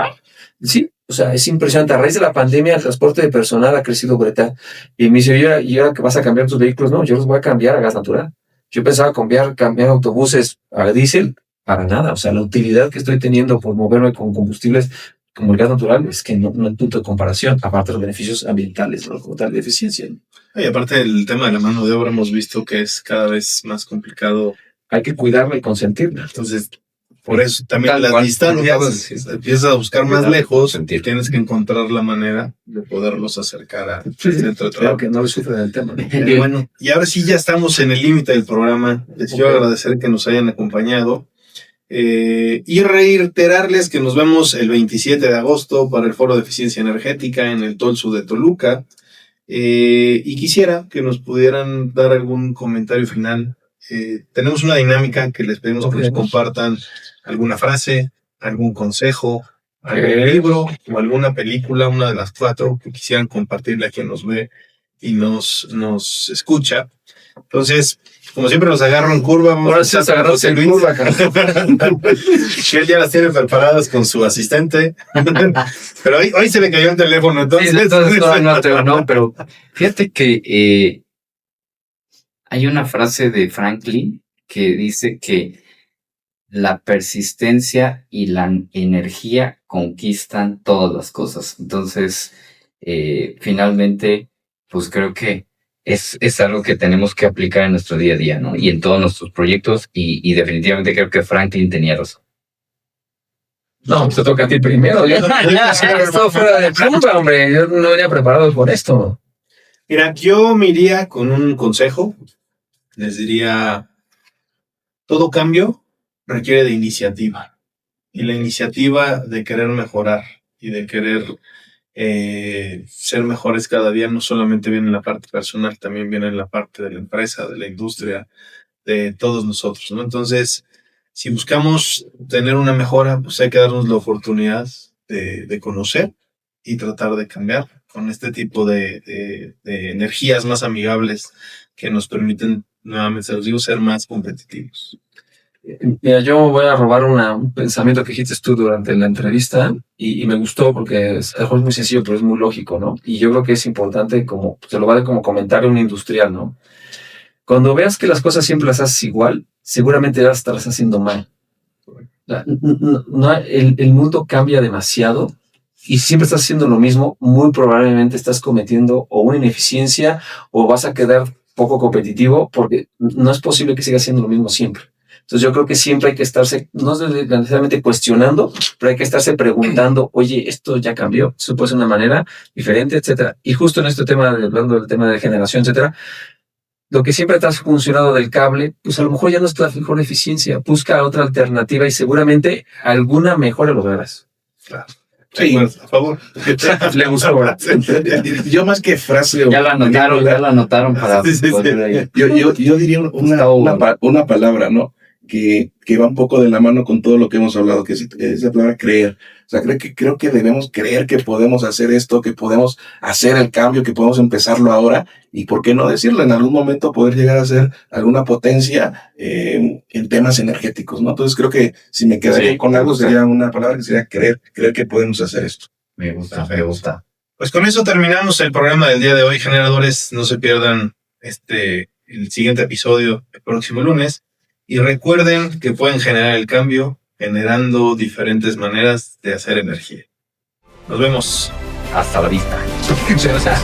Sí, o sea, es impresionante. A raíz de la pandemia, el transporte de personal ha crecido brutal. Y me dice, ¿y ahora que vas a cambiar tus vehículos? No, yo los voy a cambiar a gas natural. Yo pensaba cambiar autobuses a diésel, para nada. O sea, la utilidad que estoy teniendo por moverme con combustibles como el gas natural es que no hay punto de comparación, aparte de los beneficios ambientales, ¿no? Como tal de eficiencia, ¿no? Y aparte del tema de la mano de obra, hemos visto que es cada vez más complicado. Hay que cuidarla y consentirla. Entonces, por eso también las distancias, empiezas a buscar más lejos, tienes que encontrar la manera de poderlos acercar a centro de trabajo. Claro que no le sufren del tema, ¿no? Bueno, y ahora sí ya estamos en el límite del programa. Les quiero agradecer que nos hayan acompañado. Y reiterarles que nos vemos el 27 de agosto para el Foro de Eficiencia Energética en el Tolsu de Toluca. Y quisiera que nos pudieran dar algún comentario final. Tenemos una dinámica que les pedimos que nos compartan alguna frase, algún consejo, algún libro o alguna película, una de las 4 que quisieran compartirle a quien nos ve y nos escucha. Entonces, como siempre los agarro en curva. Ahora sí se agarró en curva, que él ya las tiene preparadas con su asistente. Pero hoy se le cayó el teléfono, entonces. Sí, no, pero fíjate que hay una frase de Franklin que dice que la persistencia y la energía conquistan todas las cosas. Entonces, finalmente, pues creo que es algo que tenemos que aplicar en nuestro día a día, ¿no? Y en todos nuestros proyectos, y definitivamente creo que Franklin tenía razón. No, te toca a ti primero. Esto fuera de plumba, hombre. Yo no venía preparado con esto. Mira, yo me iría con un consejo. Les diría, todo cambio requiere de iniciativa. Y la iniciativa de querer mejorar y de querer ser mejores cada día no solamente viene en la parte personal, también viene en la parte de la empresa, de la industria, de todos nosotros, ¿no? Entonces, si buscamos tener una mejora, pues hay que darnos la oportunidad de conocer y tratar de cambiar con este tipo de energías más amigables que nos permiten, nuevamente se los digo, ser más competitivos. Mira, yo voy a robar un pensamiento que dijiste tú durante la entrevista y me gustó porque es muy sencillo, pero es muy lógico, ¿no? Y yo creo que es importante, como se lo vale como comentario un industrial, ¿no? Cuando veas que las cosas siempre las haces igual, seguramente las estarás haciendo mal. El mundo cambia demasiado y si siempre estás haciendo lo mismo, muy probablemente estás cometiendo o una ineficiencia o vas a quedar poco competitivo porque no es posible que sigas haciendo lo mismo siempre. Entonces yo creo que siempre hay que estarse, no necesariamente cuestionando, pero hay que estarse preguntando, oye, esto ya cambió, esto puede ser una manera diferente, etcétera. Y justo en este tema, hablando del tema de generación, etcétera, lo que siempre te ha funcionado del cable, pues a lo mejor ya no es la mejor eficiencia, busca otra alternativa y seguramente alguna mejora lo verás. Claro. Sí, bueno, a favor. Le gustó. Yo más que frase. Ya la anotaron para poder ahí. Yo diría una palabra, ¿no? Que va un poco de la mano con todo lo que hemos hablado, que es la palabra creer. O sea, creo que debemos creer que podemos hacer esto, que podemos hacer el cambio, que podemos empezarlo ahora, y por qué no decirlo, en algún momento poder llegar a ser alguna potencia en temas energéticos, ¿no? Entonces creo que si me quedaría con algo sería una palabra que sería creer que podemos hacer esto. Me gusta. Pues con eso terminamos el programa del día de hoy, generadores. No se pierdan el siguiente episodio el próximo lunes. Y recuerden que pueden generar el cambio generando diferentes maneras de hacer energía. Nos vemos. Hasta la vista. Muchas gracias.